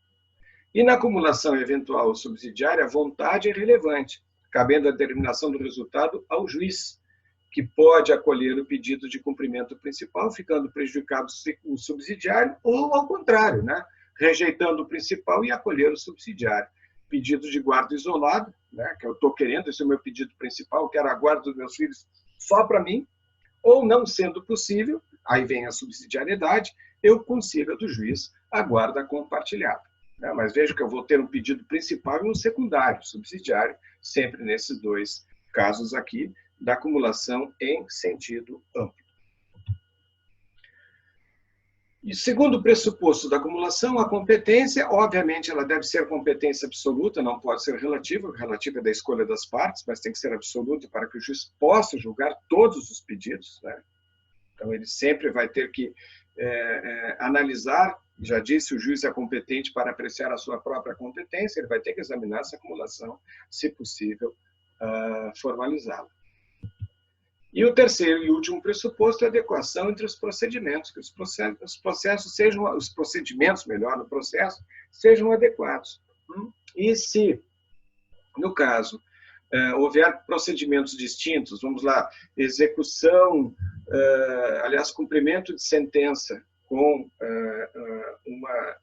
E na acumulação eventual ou subsidiária, a vontade é relevante, cabendo a determinação do resultado ao juiz, que pode acolher o pedido de cumprimento principal, ficando prejudicado o subsidiário, ou ao contrário, né? Rejeitando o principal e acolher o subsidiário. Pedido de guarda isolado, né? Que eu estou querendo, esse é o meu pedido principal, eu quero a guarda dos meus filhos só para mim, ou não sendo possível, aí vem a subsidiariedade, eu consigo do juiz a guarda compartilhada. Né? Mas vejo que eu vou ter um pedido principal e um secundário, subsidiário, sempre nesses dois casos aqui, da acumulação em sentido amplo. E segundo o pressuposto da acumulação, a competência, obviamente, ela deve ser competência absoluta, não pode ser relativa, relativa é da escolha das partes, mas tem que ser absoluta para que o juiz possa julgar todos os pedidos, né? Então, ele sempre vai ter que analisar, já disse, o juiz é competente para apreciar a sua própria competência, ele vai ter que examinar essa acumulação, se possível, formalizá-la. E o terceiro e último pressuposto é a adequação entre os procedimentos, que os processos sejam, os procedimentos, melhor, no processo, sejam adequados. E se, no caso, houver procedimentos distintos, vamos lá, execução, aliás, cumprimento de sentença com uma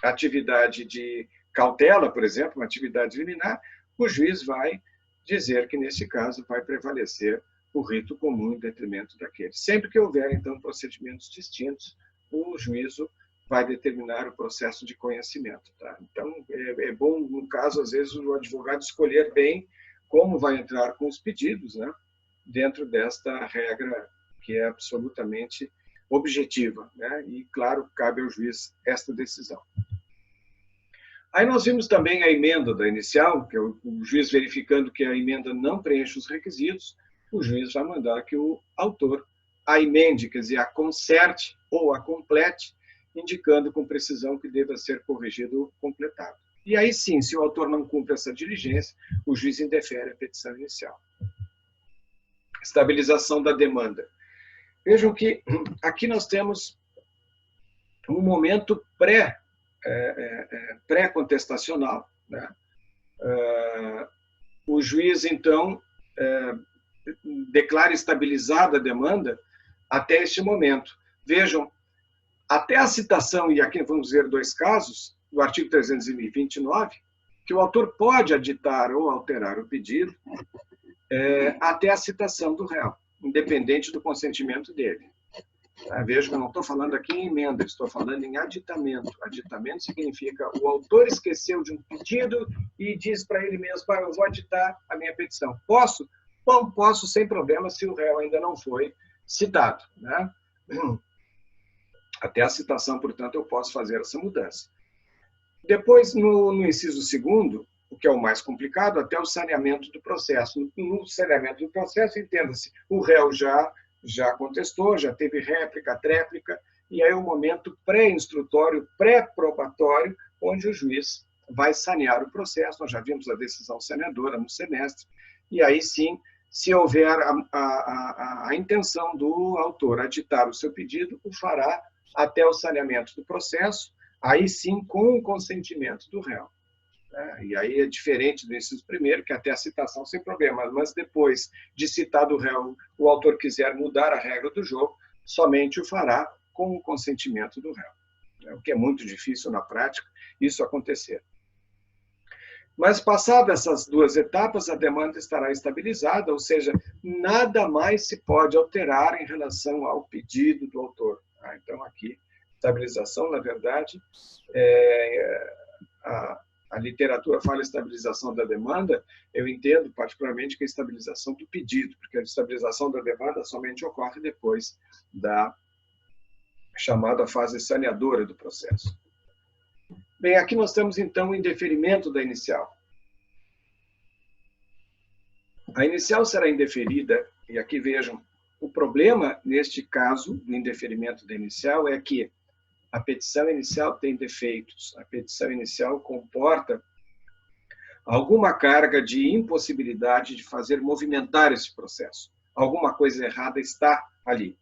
atividade de cautela, por exemplo, uma atividade liminar, o juiz vai dizer que, nesse caso, vai prevalecer o rito comum em detrimento daquele. Sempre que houver, então, procedimentos distintos, o juízo vai determinar o processo de conhecimento. Tá? Então, é bom, no caso, às vezes, o advogado escolher bem como vai entrar com os pedidos, né? Dentro desta regra que é absolutamente objetiva, né? E, claro, cabe ao juiz esta decisão. Aí nós vimos também a emenda da inicial, que é o juiz verificando que a emenda não preenche os requisitos, o juiz vai mandar que o autor a emende, quer dizer, a conserte ou a complete, indicando com precisão que deva ser corrigido ou completado. E aí sim, se o autor não cumpre essa diligência, o juiz indefere a petição inicial. Estabilização da demanda. Vejam que aqui nós temos um momento pré-contestacional. Né? O juiz, então, declara estabilizada a demanda até este momento. Vejam, até a citação, e aqui vamos ver dois casos, do artigo 329, que o autor pode aditar ou alterar o pedido até a citação do réu, independente do consentimento dele. Veja que eu não estou falando aqui em emenda, estou falando em aditamento. Aditamento significa o autor esqueceu de um pedido e diz para ele mesmo, eu vou aditar a minha petição. Posso? Bom, posso sem problema se o réu ainda não foi citado. Né? Até a citação, portanto, eu posso fazer essa mudança. Depois, no inciso 2º, o que é o mais complicado, até o saneamento do processo. No saneamento do processo, entenda-se, o réu já contestou, já teve réplica, tréplica, e aí o momento pré-instrutório, pré-probatório, onde o juiz vai sanear o processo. Nós já vimos a decisão saneadora no semestre, e aí sim, se houver a intenção do autor aditar o seu pedido, o fará até o saneamento do processo, aí sim com o consentimento do réu. E aí é diferente do inciso 1º, que até a citação sem problema, mas depois de citado o réu, o autor quiser mudar a regra do jogo, somente o fará com o consentimento do réu. O que é muito difícil na prática isso acontecer. Mas passadas essas duas etapas, a demanda estará estabilizada, ou seja, nada mais se pode alterar em relação ao pedido do autor. Então aqui, estabilização, na verdade, a literatura fala estabilização da demanda, eu entendo particularmente que a estabilização do pedido, porque a estabilização da demanda somente ocorre depois da chamada fase saneadora do processo. Bem, aqui nós temos então o indeferimento da inicial. A inicial será indeferida, e aqui vejam, o problema neste caso do indeferimento da inicial é que a petição inicial tem defeitos. A petição inicial comporta alguma carga de impossibilidade de fazer movimentar esse processo. Alguma coisa errada está ali.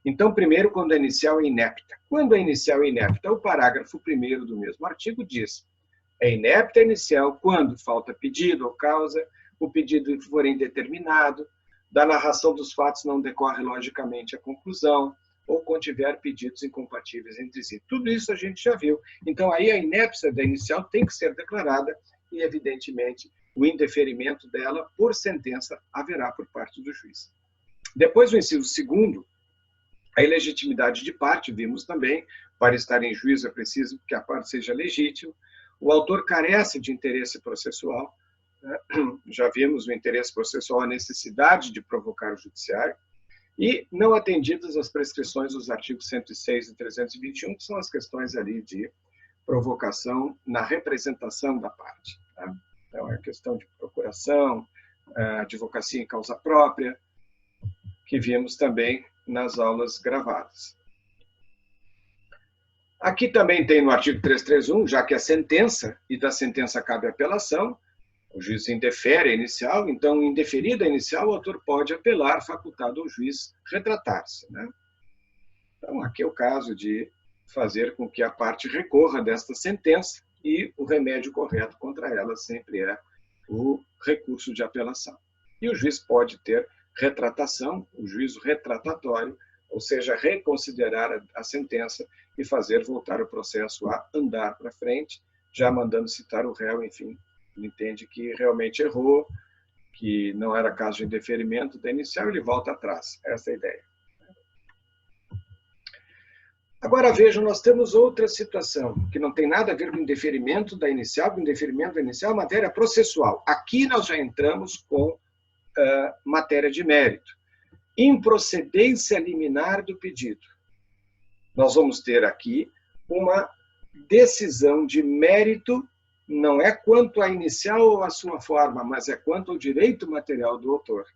Então, primeiro, quando a inicial é inepta. Quando a inicial é inepta, o parágrafo 1º do mesmo artigo diz: é inepta a inicial quando falta pedido ou causa, o pedido for indeterminado, da narração dos fatos não decorre logicamente a conclusão, ou contiver pedidos incompatíveis entre si. Tudo isso a gente já viu. Então, aí a inépcia da inicial tem que ser declarada e, evidentemente, o indeferimento dela, por sentença, haverá por parte do juiz. Depois do inciso 2º, a ilegitimidade de parte, vimos também, para estar em juízo é preciso que a parte seja legítima. O autor carece de interesse processual. Já vimos o interesse processual, a necessidade de provocar o judiciário. E não atendidas as prescrições dos artigos 106 e 321, que são as questões ali de provocação na representação da parte. Tá? Então, é questão de procuração, advocacia em causa própria, que vimos também nas aulas gravadas. Aqui também tem no artigo 331, já que a sentença, e da sentença cabe apelação, o juiz indefere a inicial, então, indeferida a inicial, o autor pode apelar, facultado ao juiz retratar-se. Né? Então, aqui é o caso de fazer com que a parte recorra desta sentença e o remédio correto contra ela sempre é o recurso de apelação. E o juiz pode ter retratação, o juízo retratatório, ou seja, reconsiderar a sentença e fazer voltar o processo a andar para frente, já mandando citar o réu, enfim, ele entende que realmente errou que não era caso de indeferimento da inicial, ele volta atrás. Essa é a ideia. Agora, vejam, nós temos outra situação, que não tem nada a ver com o indeferimento da inicial, é matéria processual. Aqui nós já entramos com matéria de mérito. Improcedência liminar do pedido. Nós vamos ter aqui uma decisão de mérito, não é quanto à inicial ou à sua forma, mas é quanto ao direito material do autor.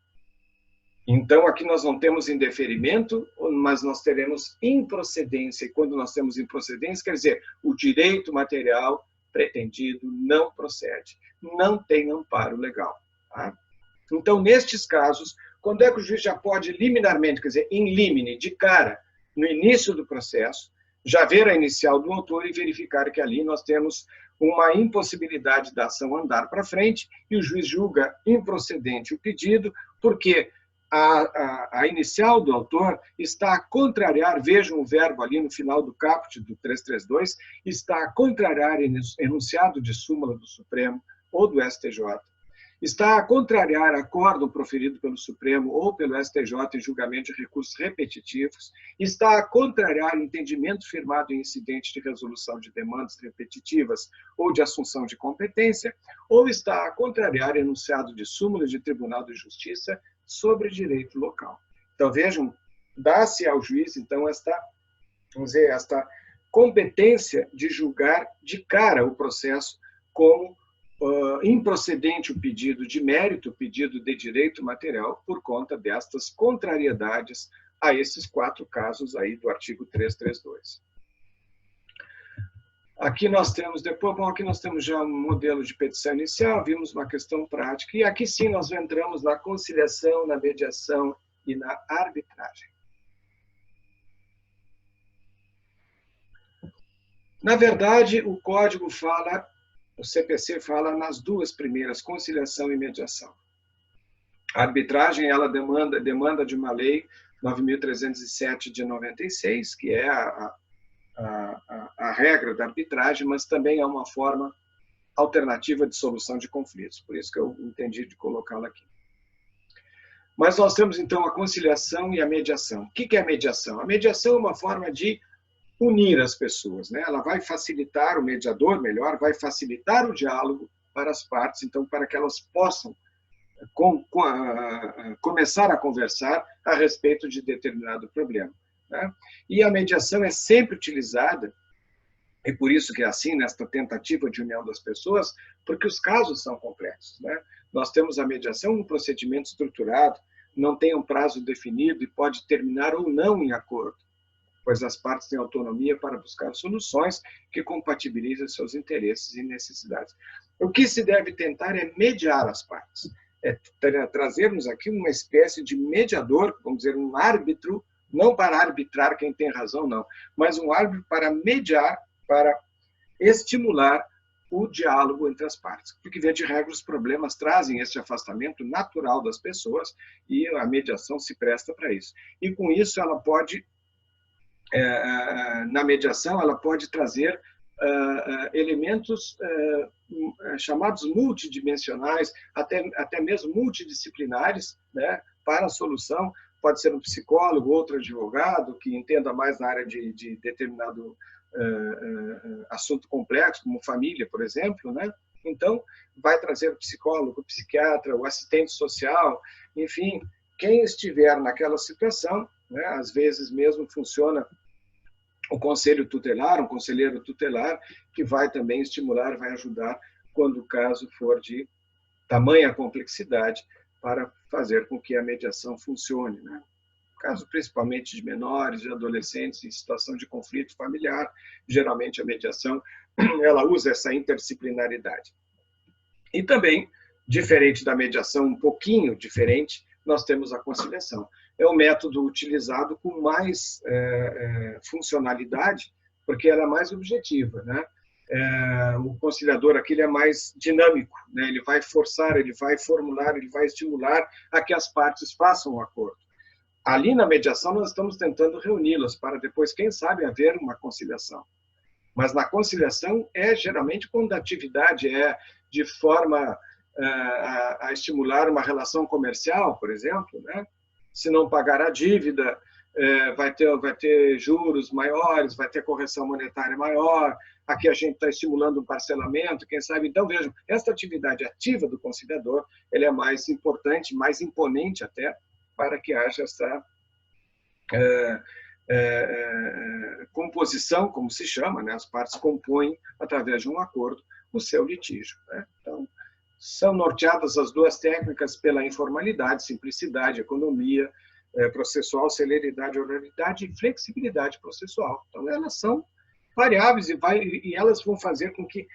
Então, aqui nós não temos indeferimento, mas nós teremos improcedência. E quando nós temos improcedência, quer dizer, o direito material pretendido não procede, não tem amparo legal. Tá? Então, nestes casos, quando é que o juiz já pode liminarmente, quer dizer, in limine, de cara, no início do processo, já ver a inicial do autor e verificar que ali nós temos uma impossibilidade da ação andar para frente e o juiz julga improcedente o pedido, porque a inicial do autor está a contrariar, vejam o verbo ali no final do caput do 332, está a contrariar enunciado de súmula do Supremo ou do STJ, está a contrariar acórdão proferido pelo Supremo ou pelo STJ em julgamento de recursos repetitivos, está a contrariar entendimento firmado em incidente de resolução de demandas repetitivas ou de assunção de competência, ou está a contrariar enunciado de súmula de Tribunal de Justiça sobre direito local. Então, vejam, dá-se ao juiz, então, esta competência de julgar de cara o processo como improcedente o pedido de mérito, o pedido de direito material, por conta destas contrariedades a esses 4 casos aí do artigo 332. Aqui nós temos aqui nós temos já um modelo de petição inicial, vimos uma questão prática, e aqui sim nós entramos na conciliação, na mediação e na arbitragem. Na verdade, o código fala, o CPC fala nas 2 primeiras, conciliação e mediação. A arbitragem, ela demanda de uma lei 9.307 de 96, que é a regra da arbitragem, mas também é uma forma alternativa de solução de conflitos. Por isso que eu entendi de colocá-la aqui. Mas nós temos, então, a conciliação e a mediação. O que é a mediação? A mediação é uma forma de unir as pessoas, né? Ela vai facilitar, o mediador, melhor, vai facilitar o diálogo para as partes, então, para que elas possam começar a conversar a respeito de determinado problema. Né? E a mediação é sempre utilizada, e por isso que é assim, nesta tentativa de união das pessoas, porque os casos são complexos. Né? Nós temos a mediação um procedimento estruturado, não tem um prazo definido e pode terminar ou não em acordo, pois as partes têm autonomia para buscar soluções que compatibilizem seus interesses e necessidades. O que se deve tentar é mediar as partes, é trazermos aqui uma espécie de mediador, vamos dizer, um árbitro, não para arbitrar quem tem razão, não, mas um árbitro para mediar, para estimular o diálogo entre as partes. Porque, via de regra, os problemas trazem esse afastamento natural das pessoas e a mediação se presta para isso. E, com isso, ela pode, na mediação, ela pode trazer elementos chamados multidimensionais, até mesmo multidisciplinares, né, para a solução. Pode ser um psicólogo, outro advogado, que entenda mais na área de determinado assunto complexo, como família, por exemplo, né? Então, vai trazer o psicólogo, o psiquiatra, o assistente social, enfim, quem estiver naquela situação, né? Às vezes mesmo funciona o conselho tutelar, um conselheiro tutelar, que vai também estimular, vai ajudar, quando o caso for de tamanha complexidade, para fazer com que a mediação funcione, né? Caso principalmente de menores, de adolescentes em situação de conflito familiar, geralmente a mediação ela usa essa interdisciplinaridade. E também, diferente da mediação, um pouquinho diferente, nós temos a conciliação. É um método utilizado com mais funcionalidade, porque ela é mais objetiva, né? O conciliador aqui ele é mais dinâmico, né? Ele vai forçar, ele vai formular, ele vai estimular a que as partes façam um acordo. Ali na mediação nós estamos tentando reuni-las para depois, quem sabe, haver uma conciliação. Mas na conciliação geralmente quando a atividade é de forma a estimular uma relação comercial, por exemplo, né? Se não pagar a dívida, vai ter juros maiores, vai ter correção monetária maior, aqui a gente está estimulando um parcelamento, quem sabe. Então, vejam, esta atividade ativa do conciliador ele é mais importante, mais imponente até, para que haja essa composição, como se chama, né? As partes compõem, através de um acordo, o seu litígio, né? Então, são norteadas as duas técnicas pela informalidade, simplicidade, economia processual, celeridade, oralidade e flexibilidade processual. Então, elas são variáveis e elas vão fazer com que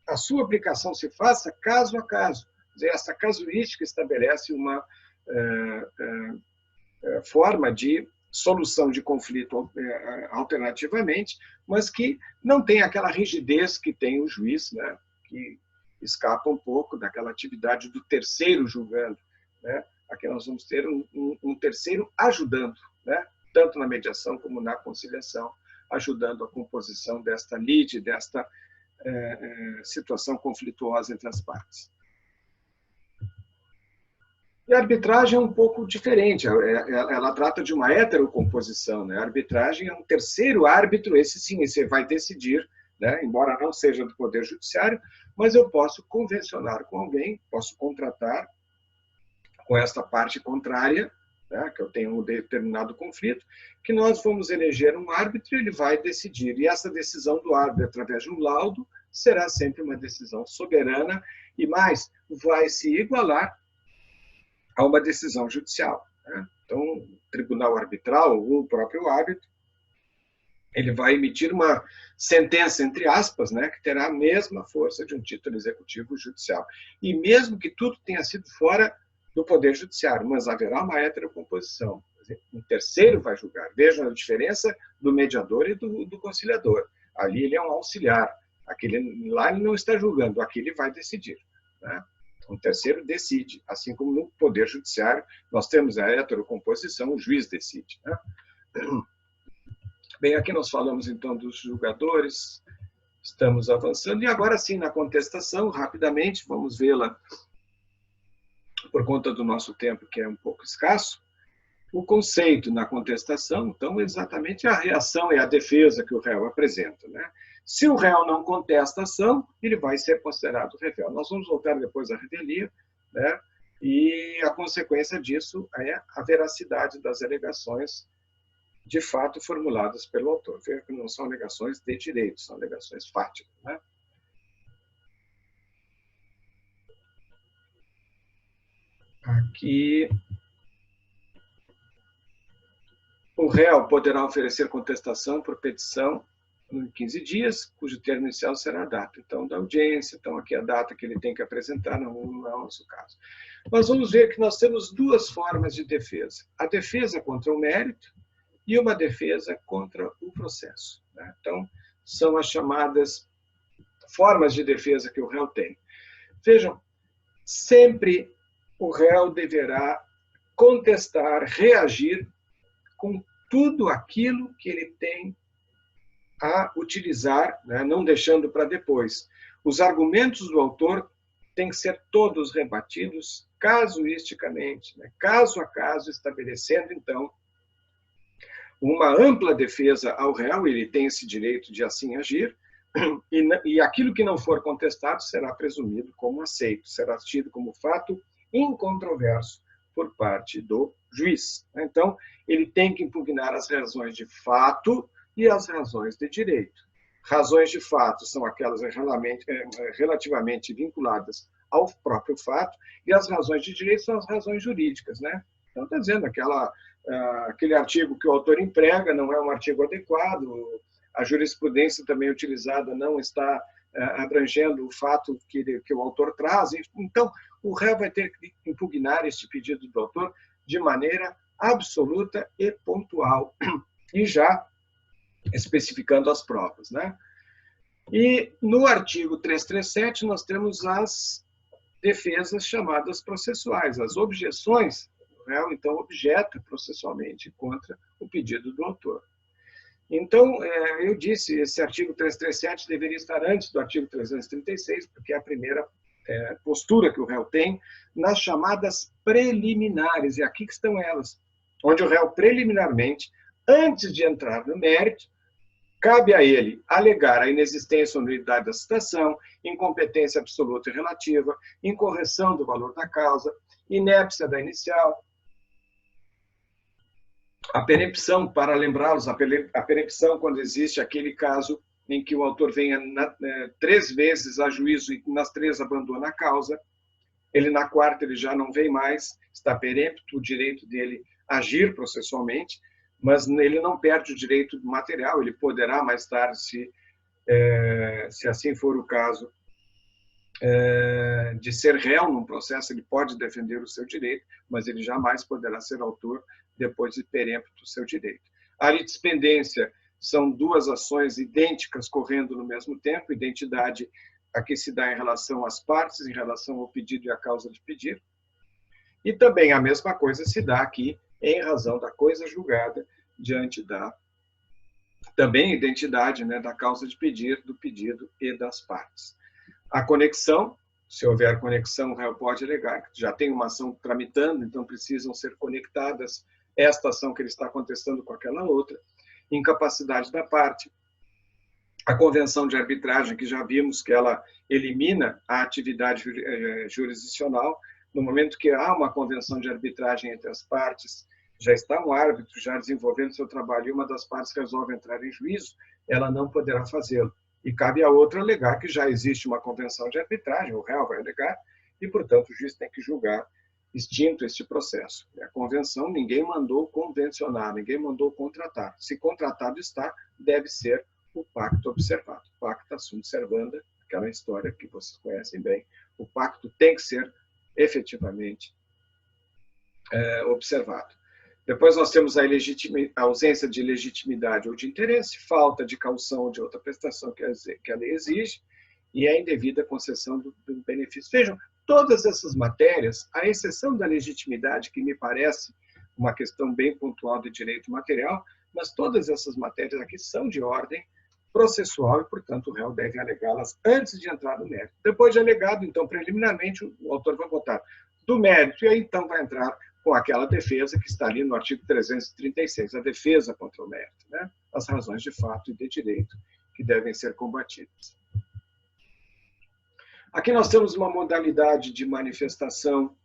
a sua aplicação se faça caso a caso. Quer dizer, essa casuística estabelece uma forma de solução de conflito alternativamente, mas que não tem aquela rigidez que tem o juiz, né, que escapa um pouco daquela atividade do terceiro julgando, né? Aqui nós vamos ter um terceiro ajudando, né? Tanto na mediação como na conciliação, ajudando a composição desta lide, desta situação conflituosa entre as partes. E a arbitragem é um pouco diferente, ela trata de uma heterocomposição, né? A arbitragem é um terceiro árbitro, esse sim, esse vai decidir, né? Embora não seja do Poder Judiciário, mas eu posso convencionar com alguém, posso contratar com esta parte contrária, né, que eu tenho um determinado conflito, que nós vamos eleger um árbitro e ele vai decidir. E essa decisão do árbitro, através de um laudo, será sempre uma decisão soberana e mais, vai se igualar a uma decisão judicial, né? Então, o tribunal arbitral, ou o próprio árbitro, ele vai emitir uma sentença, entre aspas, né, que terá a mesma força de um título executivo judicial. E mesmo que tudo tenha sido fora do Poder Judiciário, mas haverá uma heterocomposição. Um terceiro vai julgar. Vejam a diferença do mediador e do conciliador. Ali ele é um auxiliar. Aquele, lá ele não está julgando, aqui ele vai decidir, né? Um terceiro decide. Assim como no Poder Judiciário, nós temos a heterocomposição, o juiz decide, né? Bem, aqui nós falamos então dos julgadores, estamos avançando. E agora sim, na contestação, rapidamente, vamos vê-la por conta do nosso tempo, que é um pouco escasso. O conceito na contestação, então, exatamente a reação e a defesa que o réu apresenta, né? Se o réu não contesta a ação, ele vai ser considerado réu. Nós vamos voltar depois à revelia, né? E a consequência disso é a veracidade das alegações de fato formuladas pelo autor. Veja que não são alegações de direito, são alegações fáticas, né? Aqui, o réu poderá oferecer contestação por petição em 15 dias, cujo termo inicial será a data, então, da audiência. Então, aqui a data que ele tem que apresentar, não é o nosso caso. Nós vamos ver que nós temos duas formas de defesa. A defesa contra o mérito e uma defesa contra o processo, né? Então, são as chamadas formas de defesa que o réu tem. Vejam, sempre o réu deverá contestar, reagir com tudo aquilo que ele tem a utilizar, né, não deixando para depois. Os argumentos do autor têm que ser todos rebatidos casuisticamente, né, caso a caso, estabelecendo, então, uma ampla defesa ao réu, ele tem esse direito de assim agir, e aquilo que não for contestado será presumido como aceito, será tido como fato incontroverso por parte do juiz. Então, ele tem que impugnar as razões de fato e as razões de direito. Razões de fato são aquelas relativamente vinculadas ao próprio fato, e as razões de direito são as razões jurídicas, né? Então, está dizendo, aquele artigo que o autor emprega não é um artigo adequado, a jurisprudência também utilizada não está abrangendo o fato que o autor traz. Então, o réu vai ter que impugnar este pedido do autor de maneira absoluta e pontual, e já especificando as provas, né? E no artigo 337 nós temos as defesas chamadas processuais, as objeções. O réu, então, objeta processualmente contra o pedido do autor. Então, eu disse, esse artigo 337 deveria estar antes do artigo 336, porque é a primeira postura que o réu tem nas chamadas preliminares, e aqui que estão elas, onde o réu preliminarmente, antes de entrar no mérito, cabe a ele alegar a inexistência ou nulidade da citação, incompetência absoluta e relativa, incorreção do valor da causa, inépcia da inicial, a perempção, para lembrá-los, a perempção quando existe aquele caso em que o autor venha 3 vezes a juízo e nas 3 abandona a causa, ele na 4ª ele já não vem mais, está perempto o direito dele agir processualmente, mas ele não perde o direito material, ele poderá mais tarde, se assim for o caso, de ser réu num processo, ele pode defender o seu direito, mas ele jamais poderá ser autor depois de perempto do seu direito. A litispendência são 2 ações idênticas correndo no mesmo tempo, identidade a que se dá em relação às partes, em relação ao pedido e à causa de pedir, e também a mesma coisa se dá aqui em razão da coisa julgada diante da também identidade, né, da causa de pedir, do pedido e das partes. A conexão, se houver conexão, o réu pode alegar que já tem uma ação tramitando, então precisam ser conectadas esta ação que ele está contestando com aquela outra. Incapacidade da parte. A convenção de arbitragem, que já vimos que ela elimina a atividade jurisdicional, no momento que há uma convenção de arbitragem entre as partes, já está um árbitro já desenvolvendo seu trabalho e uma das partes resolve entrar em juízo, ela não poderá fazê-lo. E cabe a outra alegar que já existe uma convenção de arbitragem, o réu vai alegar, e, portanto, o juiz tem que julgar extinto este processo. A convenção, ninguém mandou convencionar, ninguém mandou contratar. Se contratado está, deve ser o pacto observado. Pacta sunt servanda, aquela história que vocês conhecem bem. O pacto tem que ser efetivamente observado. Depois nós temos a ausência de legitimidade ou de interesse, falta de caução ou de outra prestação que a lei exige, e a indevida concessão do benefício. Vejam, todas essas matérias, à exceção da legitimidade, que me parece uma questão bem pontual de direito material, mas todas essas matérias aqui são de ordem processual e, portanto, o réu deve alegá-las antes de entrar no mérito. Depois de alegado, então, preliminarmente, o autor vai votar do mérito, e aí, então, vai entrar com aquela defesa que está ali no artigo 336, a defesa contra o mérito, né? As razões de fato e de direito que devem ser combatidas. Aqui nós temos uma modalidade de manifestação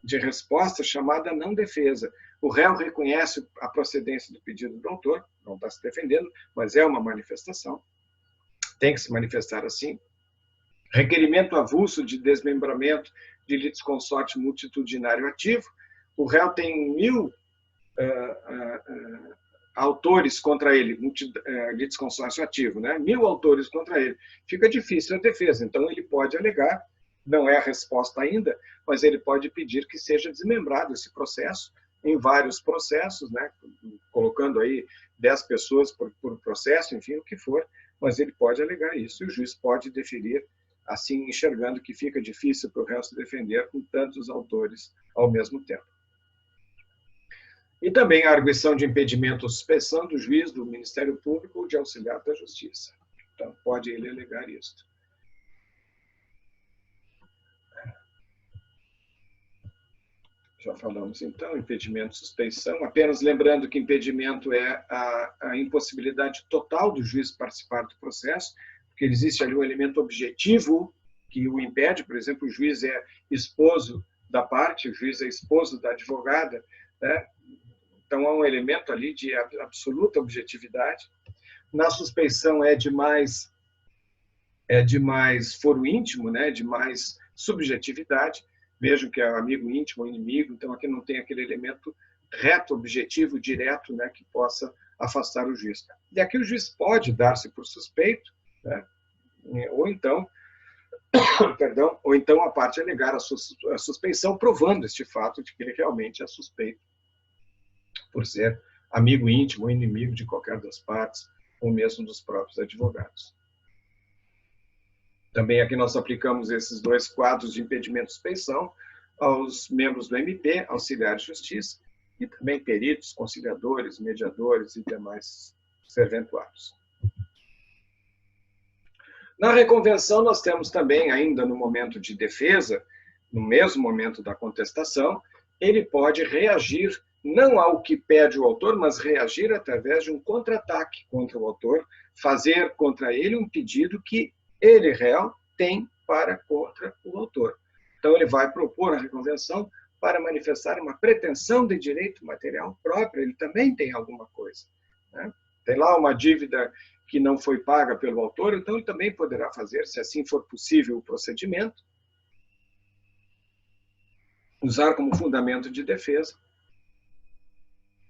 de resposta chamada não defesa. O réu reconhece a procedência do pedido do autor, não está se defendendo, mas é uma manifestação, tem que se manifestar assim. Requerimento avulso de desmembramento de litisconsorte multitudinário ativo. O réu tem 1000 autores contra ele, litisconsórcio ativo, né? 1000 autores contra ele. Fica difícil a defesa, então ele pode alegar, não é a resposta ainda, mas ele pode pedir que seja desmembrado esse processo em vários processos, né? Colocando aí 10 pessoas por processo, enfim, o que for, mas ele pode alegar isso e o juiz pode deferir, assim, enxergando que fica difícil para o réu se defender com tantos autores ao mesmo tempo. E também a arguição de impedimento ou suspensão do juiz, do Ministério Público ou de auxiliar da Justiça. Então, pode ele alegar isto. Já falamos, então, impedimento, suspeição. Apenas lembrando que impedimento é a impossibilidade total do juiz participar do processo, porque existe ali um elemento objetivo que o impede. Por exemplo, o juiz é esposo da parte, o juiz é esposo da advogada, né? Então, há um elemento ali de absoluta objetividade. Na suspeição é de mais foro íntimo, né? De mais subjetividade. Vejam que é amigo íntimo ou inimigo, então aqui não tem aquele elemento reto, objetivo, direto, né? Que possa afastar o juiz. E aqui o juiz pode dar-se por suspeito, né? Ou então a parte alegar a suspeição, provando este fato de que ele realmente é suspeito por ser amigo íntimo ou inimigo de qualquer das partes, ou mesmo dos próprios advogados. Também aqui nós aplicamos esses 2 quadros de impedimento e suspeição aos membros do MP, auxiliares de justiça, e também peritos, conciliadores, mediadores e demais serventuários. Na reconvenção, nós temos também, ainda no momento de defesa, no mesmo momento da contestação, ele pode reagir não ao que pede o autor, mas reagir através de um contra-ataque contra o autor, fazer contra ele um pedido que ele, réu, tem para contra o autor. Então, ele vai propor a reconvenção para manifestar uma pretensão de direito material próprio, ele também tem alguma coisa, né? Tem lá uma dívida que não foi paga pelo autor, então ele também poderá fazer, se assim for possível o procedimento, usar como fundamento de defesa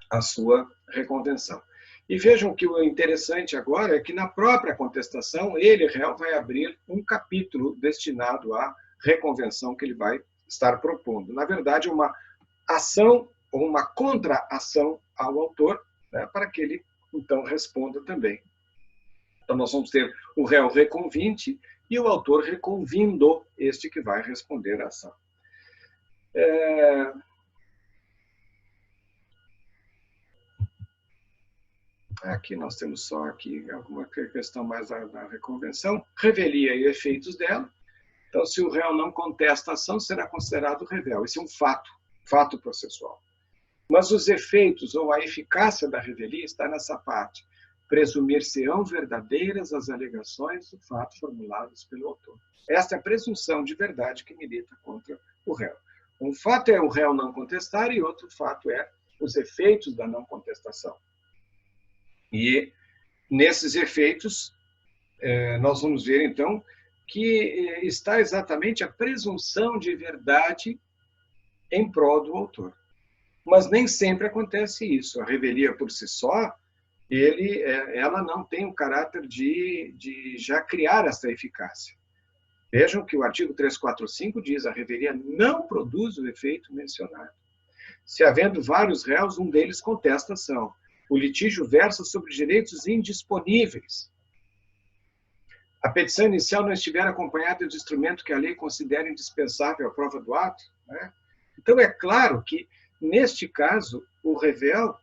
a sua reconvenção. E vejam que o interessante agora é que na própria contestação, ele, réu, vai abrir um capítulo destinado à reconvenção que ele vai estar propondo. Na verdade, uma ação ou uma contra-ação ao autor, né, para que ele, então, responda também. Então, nós vamos ter o réu reconvinte e o autor reconvindo, este que vai responder à ação. Aqui nós temos só aqui alguma questão mais da reconvenção. Revelia e efeitos dela. Então, se o réu não contesta a ação, será considerado revel. Esse é um fato processual. Mas os efeitos ou a eficácia da revelia está nessa parte. Presumir-se-ão verdadeiras as alegações do fato formuladas pelo autor. Esta é a presunção de verdade que milita contra o réu. Um fato é o réu não contestar e outro fato é os efeitos da não contestação. E nesses efeitos, nós vamos ver, então, que está exatamente a presunção de verdade em prol do autor. Mas nem sempre acontece isso. A revelia por si só, ela não tem o caráter de já criar essa eficácia. Vejam que o artigo 345 diz: a revelia não produz o efeito mencionado. Se havendo vários réus, um deles contesta a ação. O litígio versa sobre direitos indisponíveis. A petição inicial não estiver acompanhada de instrumento que a lei considere indispensável à prova do ato, né? Então, é claro que, neste caso, o revel,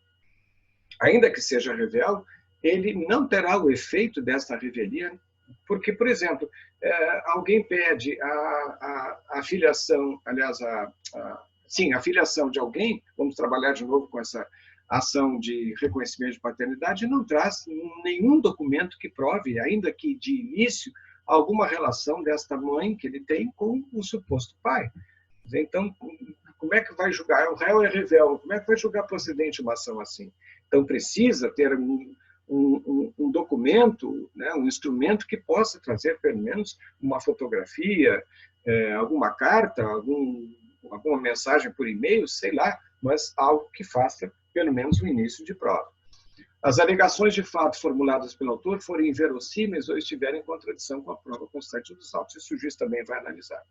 ainda que seja revel, ele não terá o efeito desta revelia, porque, por exemplo, alguém pede a filiação, aliás, a filiação de alguém, vamos trabalhar de novo com essa ação de reconhecimento de paternidade, não traz nenhum documento que prove, ainda que de início, alguma relação desta mãe que ele tem com o suposto pai. Então, como é que vai julgar? O réu é revel, como é que vai julgar procedente uma ação assim? Então, precisa ter um documento, né, um instrumento que possa trazer, pelo menos, uma fotografia, alguma carta, alguma mensagem por e-mail, sei lá, mas algo que faça, pelo menos, o início de prova. As alegações de fato formuladas pelo autor forem inverossímeis ou estiverem em contradição com a prova constante dos autos. Isso o juiz também vai analisar.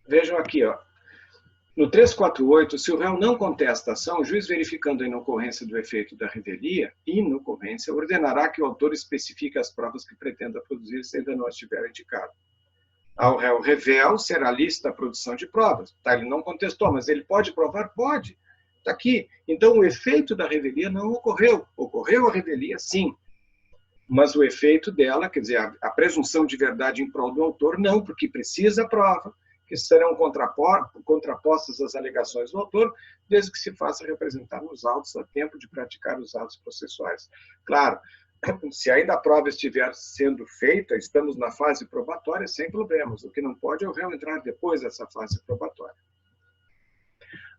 Vejam aqui, ó. No 348, se o réu não contesta a ação, o juiz, verificando a inocorrência do efeito da revelia, ordenará que o autor especifique as provas que pretenda produzir se ainda não estiver indicado. Ao réu revel será lista a produção de provas. Tá, ele não contestou, mas ele pode provar? Pode. Está aqui. Então, o efeito da revelia não ocorreu. Ocorreu a revelia, sim. Mas o efeito dela, quer dizer, a presunção de verdade em prol do autor, não, porque precisa prova, que serão contrapostas às alegações do autor, desde que se faça representar nos autos a tempo de praticar os atos processuais. Claro, se ainda a prova estiver sendo feita, estamos na fase probatória, sem problemas. O que não pode é o réu entrar depois dessa fase probatória.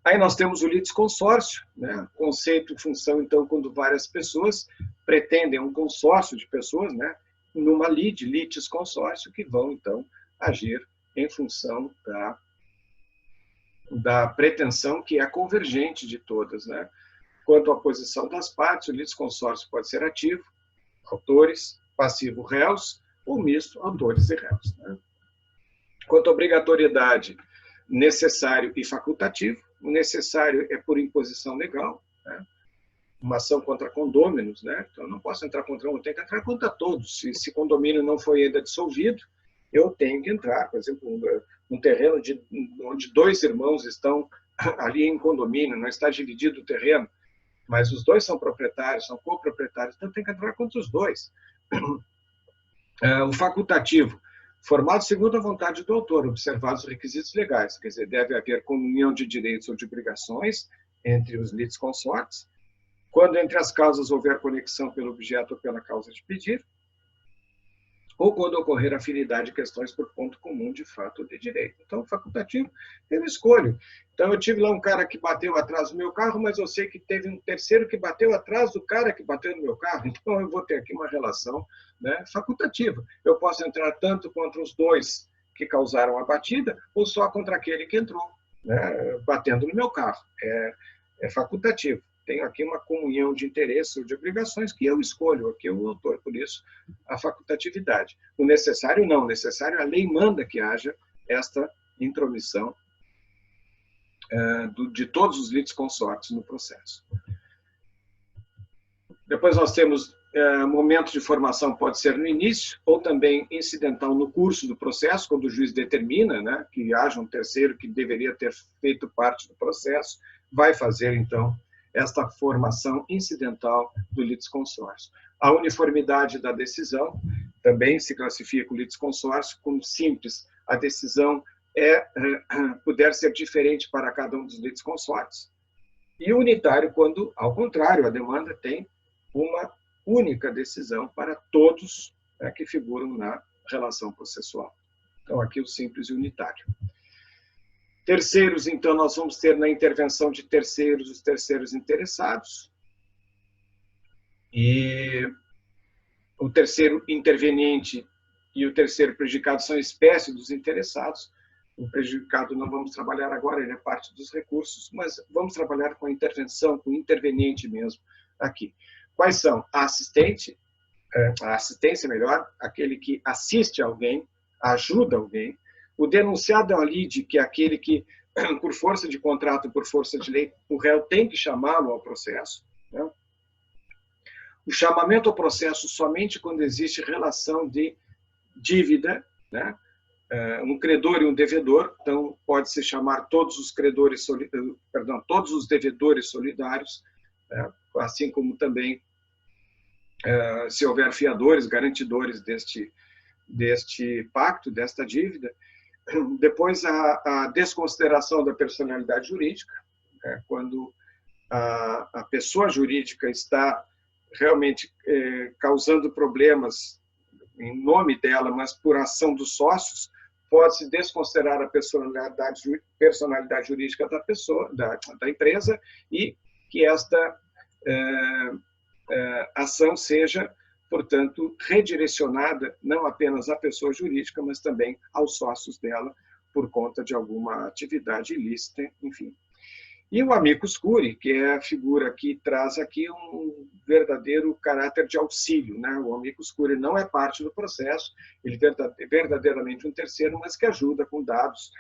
Aí nós temos o litisconsórcio, né? Conceito e função, então, quando várias pessoas pretendem um consórcio de pessoas, né? Numa litisconsórcio, que vão, então, agir em função da pretensão que é convergente de todas, né? Quanto à posição das partes, o litisconsórcio pode ser ativo, autores, passivo, réus, ou misto, autores e réus, né? Quanto à obrigatoriedade, necessário e facultativo, o necessário é por imposição legal, né? Uma ação contra condôminos, né? Então, eu não posso entrar contra um, eu tenho que entrar contra todos. Se condomínio não foi ainda dissolvido, eu tenho que entrar. Por exemplo, um terreno onde dois irmãos estão ali em condomínio, não está dividido o terreno, mas os dois são proprietários, são coproprietários, então tem que entrar contra os dois. O facultativo, formado segundo a vontade do autor, observados os requisitos legais, quer dizer, deve haver comunhão de direitos ou de obrigações entre os litisconsortes, quando entre as causas houver conexão pelo objeto ou pela causa de pedir, ou quando ocorrer afinidade de questões por ponto comum de fato ou de direito. Então, facultativo, eu escolho. Então, eu tive lá um cara que bateu atrás do meu carro, mas eu sei que teve um terceiro que bateu atrás do cara que bateu no meu carro, então eu vou ter aqui uma relação, né, facultativa. Eu posso entrar tanto contra os dois que causaram a batida, ou só contra aquele que entrou, né, batendo no meu carro. É facultativo. Tenho aqui uma comunhão de interesses ou de obrigações que eu escolho, aqui o autor, por isso a facultatividade. O necessário não, o necessário a lei manda que haja esta intromissão de todos os litisconsortes no processo. Depois nós temos momento de formação, pode ser no início, ou também incidental no curso do processo, quando o juiz determina, né, que haja um terceiro que deveria ter feito parte do processo, vai fazer, então, esta formação incidental do litisconsórcio. A uniformidade da decisão também se classifica o litisconsórcio como simples. A decisão puder ser diferente para cada um dos litisconsortes. E unitário quando, ao contrário, a demanda tem uma única decisão para todos, né, que figuram na relação processual. Então, aqui o simples e unitário. Terceiros, então, nós vamos ter na intervenção de terceiros os terceiros interessados. E o terceiro interveniente e o terceiro prejudicado são espécie dos interessados. O prejudicado não vamos trabalhar agora, ele é parte dos recursos, mas vamos trabalhar com a intervenção, com o interveniente mesmo aqui. Quais são? A assistência melhor, aquele que assiste alguém, ajuda alguém. O denunciado é o lide, que é aquele que, por força de contrato, por força de lei, o réu tem que chamá-lo ao processo, né? O chamamento ao processo somente quando existe relação de dívida, né? Um credor e um devedor, então pode-se chamar todos os credores, todos os devedores solidários, né? Assim como também se houver fiadores, garantidores deste pacto, desta dívida. Depois, a desconsideração da personalidade jurídica, né, quando a pessoa jurídica está realmente causando problemas em nome dela, mas por ação dos sócios, pode-se desconsiderar a personalidade jurídica da pessoa, da empresa, e que esta ação seja, portanto, redirecionada não apenas à pessoa jurídica, mas também aos sócios dela, por conta de alguma atividade ilícita, enfim. E o amicus curiae, que é a figura que traz aqui um verdadeiro caráter de auxílio, né? O amicus curiae não é parte do processo, ele é verdadeiramente um terceiro, mas que ajuda com dados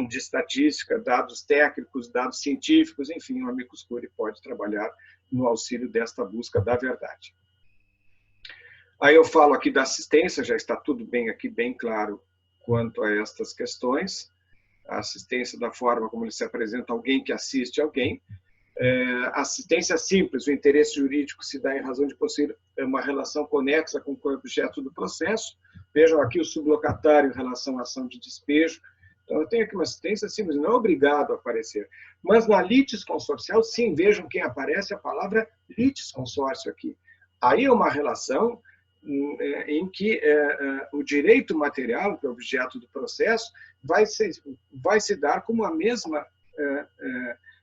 de estatística, dados técnicos, dados científicos, enfim, o amicus curiae pode trabalhar no auxílio desta busca da verdade. Aí eu falo aqui da assistência, já está tudo bem aqui, bem claro quanto a estas questões. A assistência da forma como ele se apresenta, alguém que assiste alguém. Assistência simples, o interesse jurídico se dá em razão de possuir uma relação conexa com o objeto do processo. Vejam aqui o sublocatário em relação à ação de despejo. Então, eu tenho aqui uma assistência simples, não é obrigado a aparecer. Mas na litisconsorcial, sim, vejam quem aparece a palavra litisconsórcio aqui. Aí é uma relação em que o direito material, que é objeto do processo, vai se dar como a mesma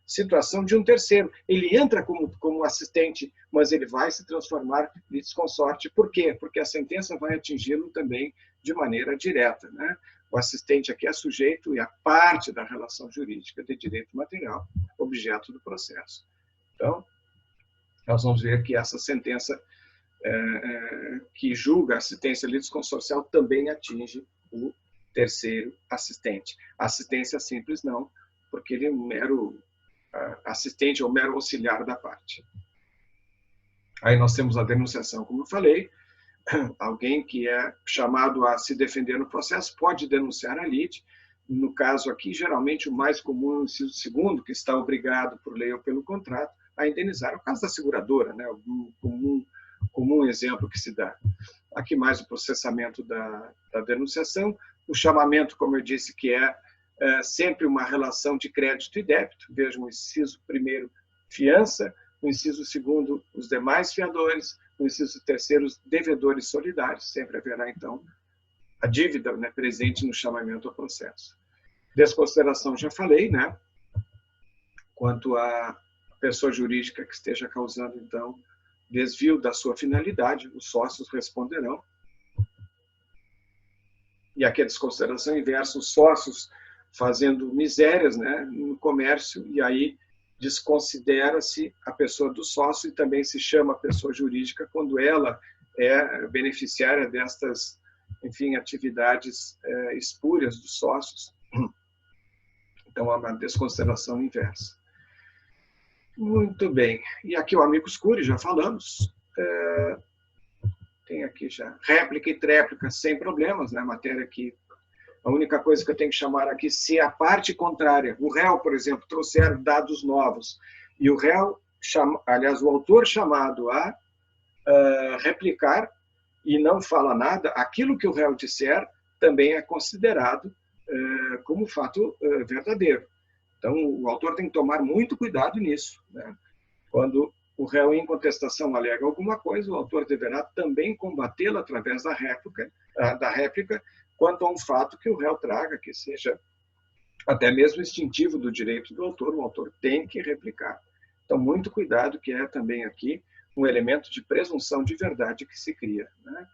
situação de um terceiro. Ele entra como assistente, mas ele vai se transformar em litisconsorte. Por quê? Porque a sentença vai atingi-lo também de maneira direta, né? O assistente aqui é sujeito e a parte da relação jurídica de direito material, objeto do processo. Então, nós vamos ver que essa sentença que julga a assistência litisconsorcial também atinge o terceiro assistente. Assistência simples não, porque ele é um mero assistente ou mero auxiliar da parte. Aí nós temos a denunciação, como eu falei. Alguém que é chamado a se defender no processo pode denunciar a lide. no caso aqui, geralmente o mais comum é o inciso segundo, que está obrigado por lei ou pelo contrato a indenizar. É o caso da seguradora, né? O comum exemplo que se dá. Aqui mais o processamento da denunciação, o chamamento, como eu disse, que é sempre uma relação de crédito e débito. Vejam o inciso primeiro, fiança, o inciso segundo, os demais fiadores, o inciso terceiro, os devedores solidários. Sempre haverá, então, a dívida, né, presente no chamamento ao processo. Desconsideração, já falei, né? Quanto à pessoa jurídica que esteja causando, então, desvio da sua finalidade, os sócios responderão. E aqui a desconsideração inversa, os sócios fazendo misérias, né, no comércio, e aí desconsidera-se a pessoa do sócio e também se chama a pessoa jurídica quando ela é beneficiária destas, enfim, atividades espúrias dos sócios. Então, há uma desconsideração inversa. Muito bem. E aqui o amicus curiae, já falamos. Tem aqui já réplica e tréplica sem problemas, né? Matéria que a única coisa que eu tenho que chamar aqui, se a parte contrária, o réu, por exemplo, trouxer dados novos, e o réu, aliás, o autor chamado a replicar e não fala nada, aquilo que o réu disser também é considerado como fato verdadeiro. Então, o autor tem que tomar muito cuidado nisso, né? Quando o réu em contestação alega alguma coisa, o autor deverá também combatê-la através da réplica, quanto a um fato que o réu traga, que seja até mesmo extintivo do direito do autor, o autor tem que replicar. Então, muito cuidado, que é também aqui um elemento de presunção de verdade que se cria, né?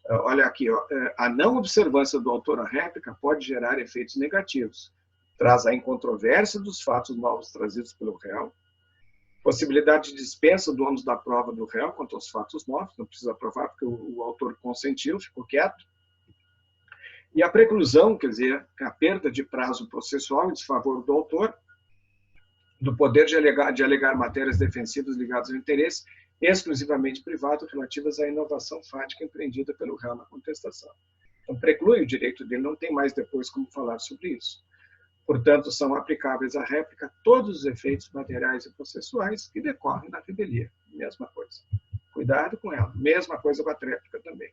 Olha aqui, ó, a não observância do autor à réplica pode gerar efeitos negativos. Traz a incontrovérsia dos fatos novos trazidos pelo réu, possibilidade de dispensa do ônus da prova do réu quanto aos fatos novos, não precisa provar porque o autor consentiu, ficou quieto. E a preclusão, quer dizer, a perda de prazo processual em desfavor do autor, do poder de alegar matérias defensivas ligadas ao interesse exclusivamente privado relativas à inovação fática empreendida pelo réu na contestação. Então, preclui o direito dele, não tem mais depois como falar sobre isso. Portanto, são aplicáveis à réplica todos os efeitos materiais e processuais que decorrem da rebelia. Mesma coisa. Cuidado com ela. Mesma coisa com a tréplica também.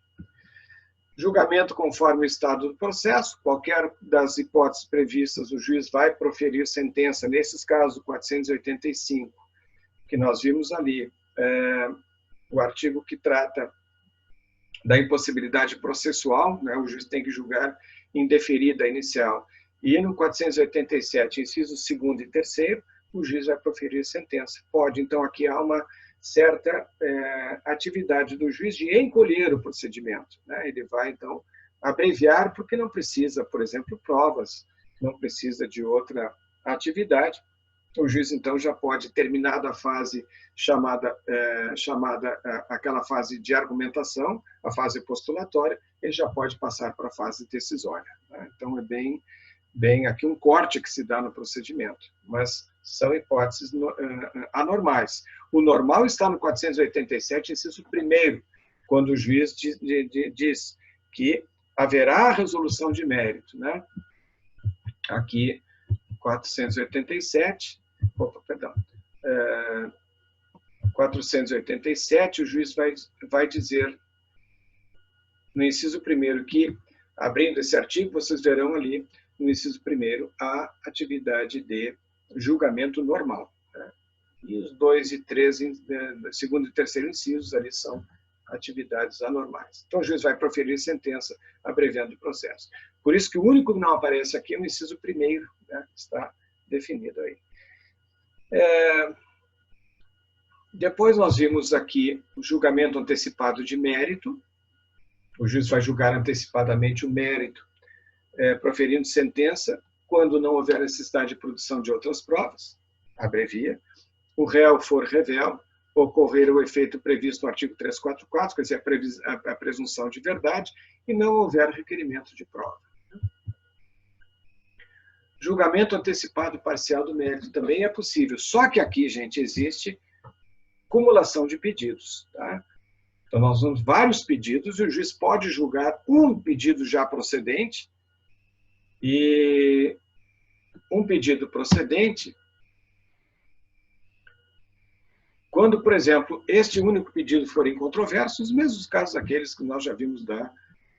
Julgamento conforme o estado do processo. Qualquer das hipóteses previstas, o juiz vai proferir sentença. Nesses casos, 485, que nós vimos ali, o artigo que trata da impossibilidade processual, né, o juiz tem que julgar indeferida inicial. E no 487, incisos 2º e 3º, o juiz vai proferir sentença. Pode, então, aqui há uma certa atividade do juiz de encolher o procedimento, né? Ele vai, então, abreviar, porque não precisa, por exemplo, provas, não precisa de outra atividade. O juiz, então, já pode, terminada a fase chamada aquela fase de argumentação, a fase postulatória, ele já pode passar para a fase decisória, né? Então, é bem aqui um corte que se dá no procedimento, mas são hipóteses anormais. O normal está no 487, inciso 1º, quando o juiz diz que haverá resolução de mérito, né? Aqui, 487, 487, o juiz vai dizer, no inciso 1º, que, abrindo esse artigo, vocês verão ali, no inciso 1º, a atividade de julgamento normal, né? E os 2 e 3, 2º e 3º incisos, ali são atividades anormais. Então, o juiz vai proferir sentença abreviando o processo. Por isso que o único que não aparece aqui é o inciso 1º, né? Está definido aí. Depois nós vimos aqui o julgamento antecipado de mérito. O juiz vai julgar antecipadamente o mérito, proferindo sentença quando não houver necessidade de produção de outras provas, abrevia. O réu for revel, ocorrer o efeito previsto no artigo 344, quer dizer, a presunção de verdade, e não houver requerimento de prova. Julgamento antecipado parcial do mérito também é possível, só que aqui, gente, existe cumulação de pedidos, tá? Então, nós vamos vários pedidos e o juiz pode julgar um pedido já procedente E um pedido procedente, quando, por exemplo, este único pedido for incontroverso, os mesmos casos aqueles que nós já vimos da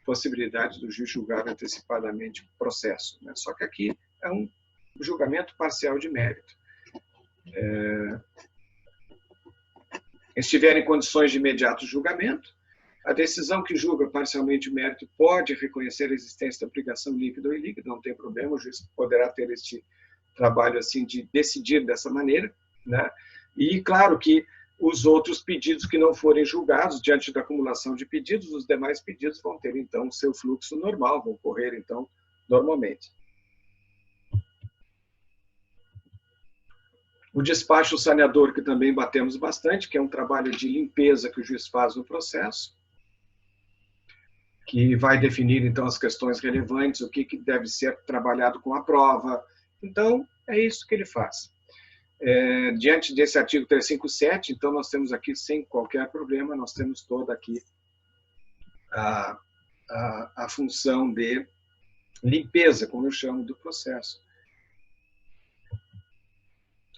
possibilidade do juiz julgar antecipadamente o processo, né? Só que aqui é um julgamento parcial de mérito. Estiver em condições de imediato julgamento, a decisão que julga parcialmente o mérito pode reconhecer a existência da obrigação líquida ou ilíquida, não tem problema, o juiz poderá ter este trabalho assim de decidir dessa maneira, né? E claro que os outros pedidos que não forem julgados, diante da acumulação de pedidos, os demais pedidos vão ter, então, seu fluxo normal, vão correr, então, normalmente. O despacho saneador, que também batemos bastante, que é um trabalho de limpeza que o juiz faz no processo, que vai definir, então, as questões relevantes, o que deve ser trabalhado com a prova. Então, é isso que ele faz. Diante desse artigo 357, então, nós temos aqui, sem qualquer problema, nós temos toda aqui a função de limpeza, como eu chamo, do processo.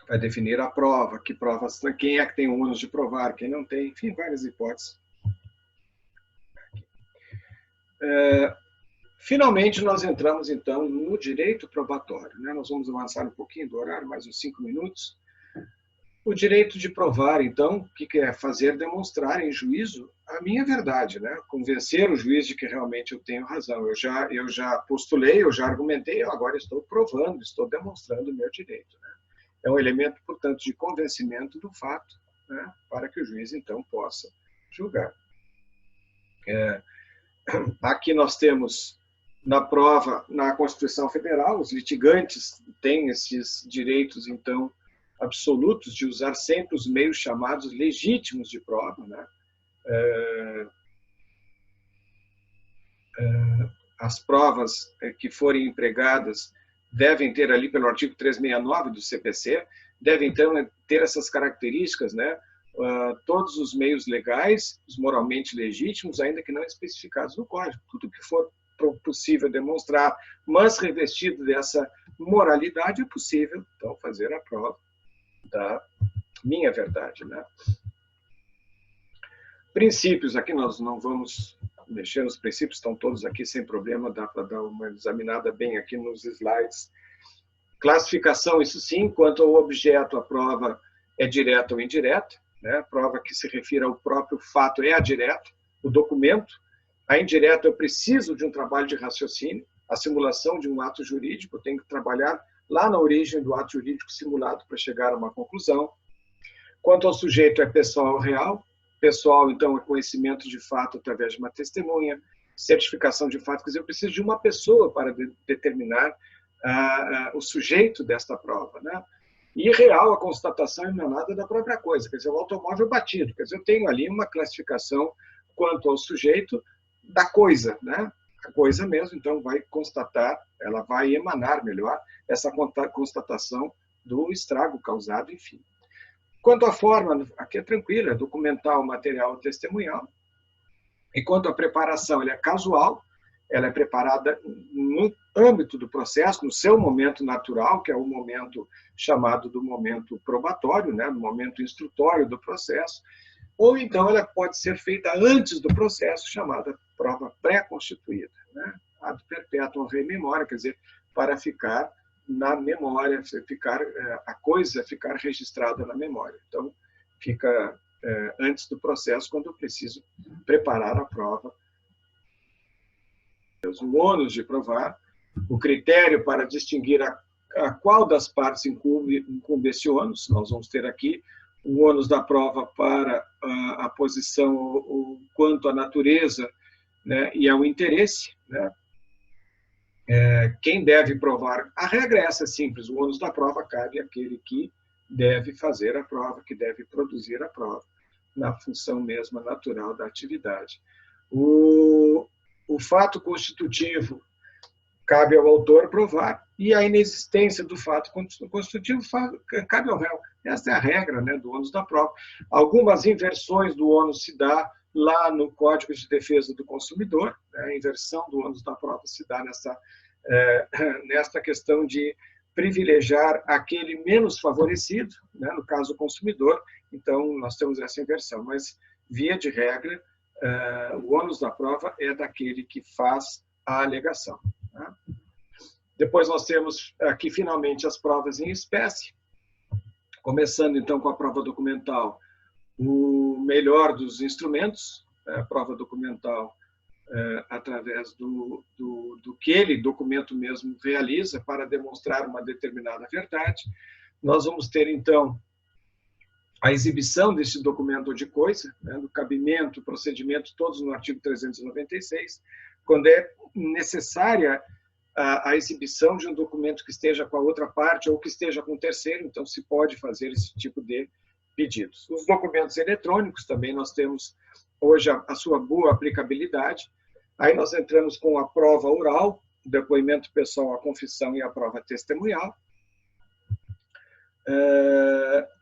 Vai definir a prova, que provas, quem é que tem o ônus de provar, quem não tem, enfim, várias hipóteses. Finalmente, nós entramos, então, no direito probatório, né? Nós vamos avançar um pouquinho do horário, mais uns 5 minutos. O direito de provar, então, o que é fazer demonstrar em juízo a minha verdade, né? Convencer o juiz de que realmente eu tenho razão. Eu já postulei, eu já argumentei, eu agora estou provando, estou demonstrando o meu direito, né? É um elemento, portanto, de convencimento do fato, né? Para que o juiz, então, possa julgar. Aqui nós temos, na prova, na Constituição Federal, os litigantes têm esses direitos, então, absolutos de usar sempre os meios chamados legítimos de prova, né? As provas que forem empregadas devem ter ali, pelo artigo 369 do CPC, devem então ter essas características, né? Todos os meios legais, os moralmente legítimos, ainda que não especificados no Código. Tudo que for possível demonstrar, mas revestido dessa moralidade, é possível, então, fazer a prova da minha verdade, né? Princípios, aqui nós não vamos mexer nos princípios, estão todos aqui sem problema, dá para dar uma examinada bem aqui nos slides. Classificação, isso sim, quanto ao objeto, a prova é direta ou indireta, né? A prova que se refere ao próprio fato é a direta, o documento. A indireta, eu preciso de um trabalho de raciocínio, a simulação de um ato jurídico, eu tenho que trabalhar lá na origem do ato jurídico simulado para chegar a uma conclusão. Quanto ao sujeito, é pessoal ou real. Pessoal, então, é conhecimento de fato através de uma testemunha, certificação de fato, quer dizer, eu preciso de uma pessoa para determinar o sujeito desta prova, né? E real, a constatação emanada da própria coisa, quer dizer, o automóvel batido, quer dizer, eu tenho ali uma classificação quanto ao sujeito da coisa, né? A coisa mesmo, então, vai constatar, ela vai emanar melhor essa constatação do estrago causado, enfim. Quanto à forma, aqui é tranquilo, é documental, material, testemunhal. E quanto à preparação, ela é casual, ela é preparada no âmbito do processo, no seu momento natural, que é o momento chamado do momento probatório, né, no momento instrutório do processo, ou então ela pode ser feita antes do processo, chamada prova pré-constituída, né, ad perpetuum rei memória, quer dizer, para ficar na memória, a coisa ficar registrada na memória. Então, fica antes do processo, quando eu preciso preparar a prova. O ônus de provar, o critério para distinguir a qual das partes incumbe esse ônus. Nós vamos ter aqui o ônus da prova para a posição quanto à natureza, né, e ao interesse, né? Quem deve provar? A regra é essa, simples. O ônus da prova cabe àquele que deve fazer a prova, que deve produzir a prova, na função mesma natural da atividade. O fato constitutivo cabe ao autor provar, e a inexistência do fato constitutivo cabe ao réu. Essa é a regra, né, do ônus da prova. Algumas inversões do ônus se dá lá no Código de Defesa do Consumidor, né? A inversão do ônus da prova se dá nesta questão de privilegiar aquele menos favorecido, né, no caso o consumidor. Então, nós temos essa inversão, mas, via de regra, o ônus da prova é daquele que faz a alegação. Tá? Depois nós temos aqui, finalmente, as provas em espécie, começando, então, com a prova documental, o melhor dos instrumentos, a prova documental através do que ele, documento mesmo, realiza para demonstrar uma determinada verdade. Nós vamos ter, então, a exibição desse documento ou de coisa, né, do cabimento, procedimento, todos no artigo 396, quando é necessária a exibição de um documento que esteja com a outra parte ou que esteja com o terceiro, então se pode fazer esse tipo de pedidos. Os documentos eletrônicos também nós temos hoje a sua boa aplicabilidade. Aí nós entramos com a prova oral, o depoimento pessoal, a confissão e a prova testemunhal.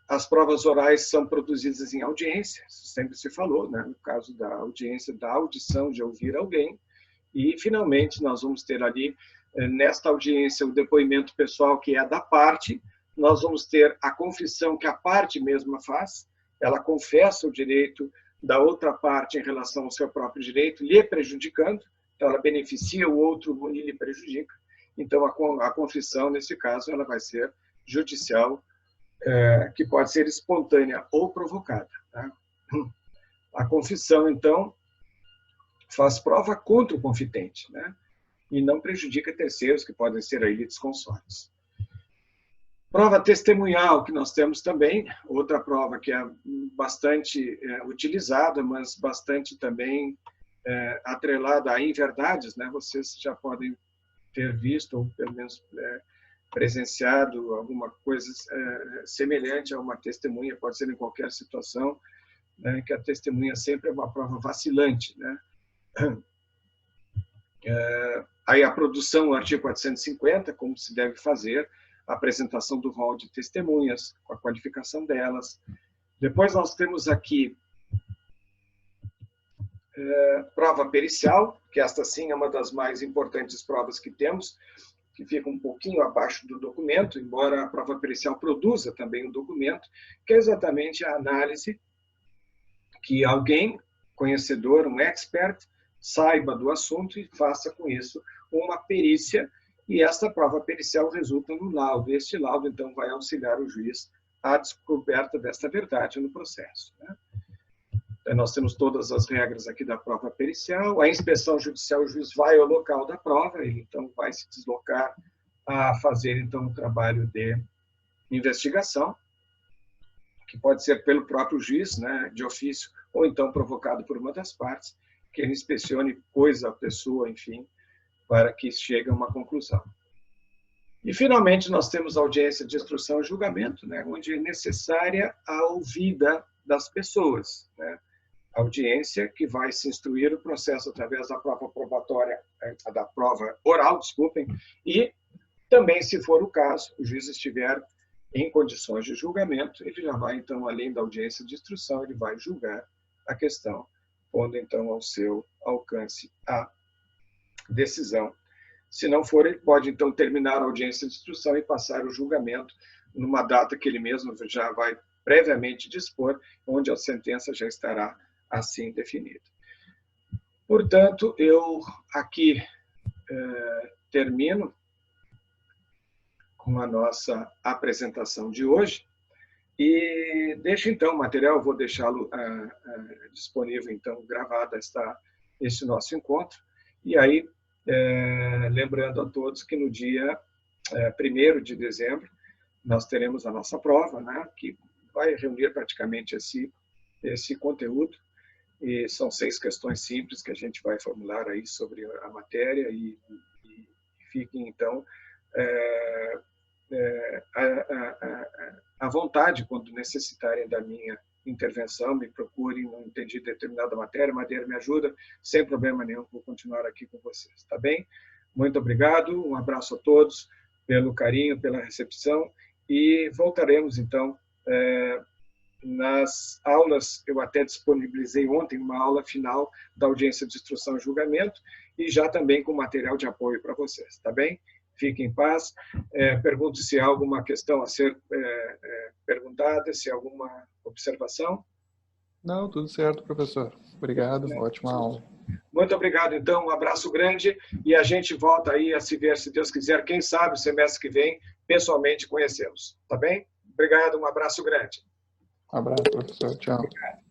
As provas orais são produzidas em audiência, sempre se falou, né? No caso da audiência, da audição, de ouvir alguém. E, finalmente, nós vamos ter ali, nesta audiência, o depoimento pessoal, que é da parte. Nós vamos ter a confissão que a parte mesma faz. Ela confessa o direito da outra parte em relação ao seu próprio direito, lhe prejudicando. Então, ela beneficia o outro e lhe prejudica. Então, a confissão, nesse caso, ela vai ser judicial, que pode ser espontânea ou provocada. Tá? A confissão, então, faz prova contra o confidente, né? E não prejudica terceiros, que podem ser aí litisconsortes. Prova testemunhal, que nós temos também, outra prova que é bastante utilizada, mas bastante também atrelada a inverdades, né? Vocês já podem ter visto, ou pelo menos presenciado alguma coisa semelhante a uma testemunha, pode ser em qualquer situação, né, que a testemunha sempre é uma prova vacilante, né? Aí a produção, o artigo 450, como se deve fazer, a apresentação do rol de testemunhas, com a qualificação delas. Depois nós temos aqui prova pericial, que esta sim é uma das mais importantes provas que temos, que fica um pouquinho abaixo do documento, embora a prova pericial produza também um documento, que é exatamente a análise que alguém conhecedor, um expert, saiba do assunto e faça com isso uma perícia, e esta prova pericial resulta no laudo. Este laudo, então, vai auxiliar o juiz à descoberta desta verdade no processo, né? Então, nós temos todas as regras aqui da prova pericial. A inspeção judicial, o juiz vai ao local da prova, ele então vai se deslocar a fazer então um trabalho de investigação, que pode ser pelo próprio juiz, né, de ofício, ou então provocado por uma das partes, que ele inspecione coisa, pessoa, enfim, para que chegue a uma conclusão. E, finalmente, nós temos a audiência de instrução e julgamento, né, onde é necessária a ouvida das pessoas, né? Audiência que vai se instruir o processo através da prova probatória, da prova oral, desculpem, e também, se for o caso, o juiz estiver em condições de julgamento, ele já vai, então, além da audiência de instrução, ele vai julgar a questão, pondo, então, ao seu alcance a decisão. Se não for, ele pode, então, terminar a audiência de instrução e passar o julgamento numa data que ele mesmo já vai previamente dispor, onde a sentença já estará assim definida. Portanto, eu aqui termino com a nossa apresentação de hoje e deixo, então, o material, vou deixá-lo disponível, então, gravado este nosso encontro. E aí, lembrando a todos que no dia 1º de dezembro, nós teremos a nossa prova, né, que vai reunir praticamente esse conteúdo. E são 6 questões simples que a gente vai formular aí sobre a matéria e fiquem, então, à vontade quando necessitarem da minha intervenção, me procurem, não entendi determinada matéria, Madeira me ajuda, sem problema nenhum, vou continuar aqui com vocês, tá bem? Muito obrigado, um abraço a todos pelo carinho, pela recepção, e voltaremos, então, nas aulas, eu até disponibilizei ontem uma aula final da audiência de instrução e julgamento, e já também com material de apoio para vocês, tá bem? Fiquem em paz. Pergunto se há alguma questão a ser perguntada, se há alguma observação. Não, tudo certo, professor. Obrigado, ótima aula. Muito obrigado, então, um abraço grande, e a gente volta aí a se ver, se Deus quiser, quem sabe, o semestre que vem, pessoalmente conhecê-los, tá bem? Obrigado, um abraço grande. Um abraço, professor. Tchau. Obrigado.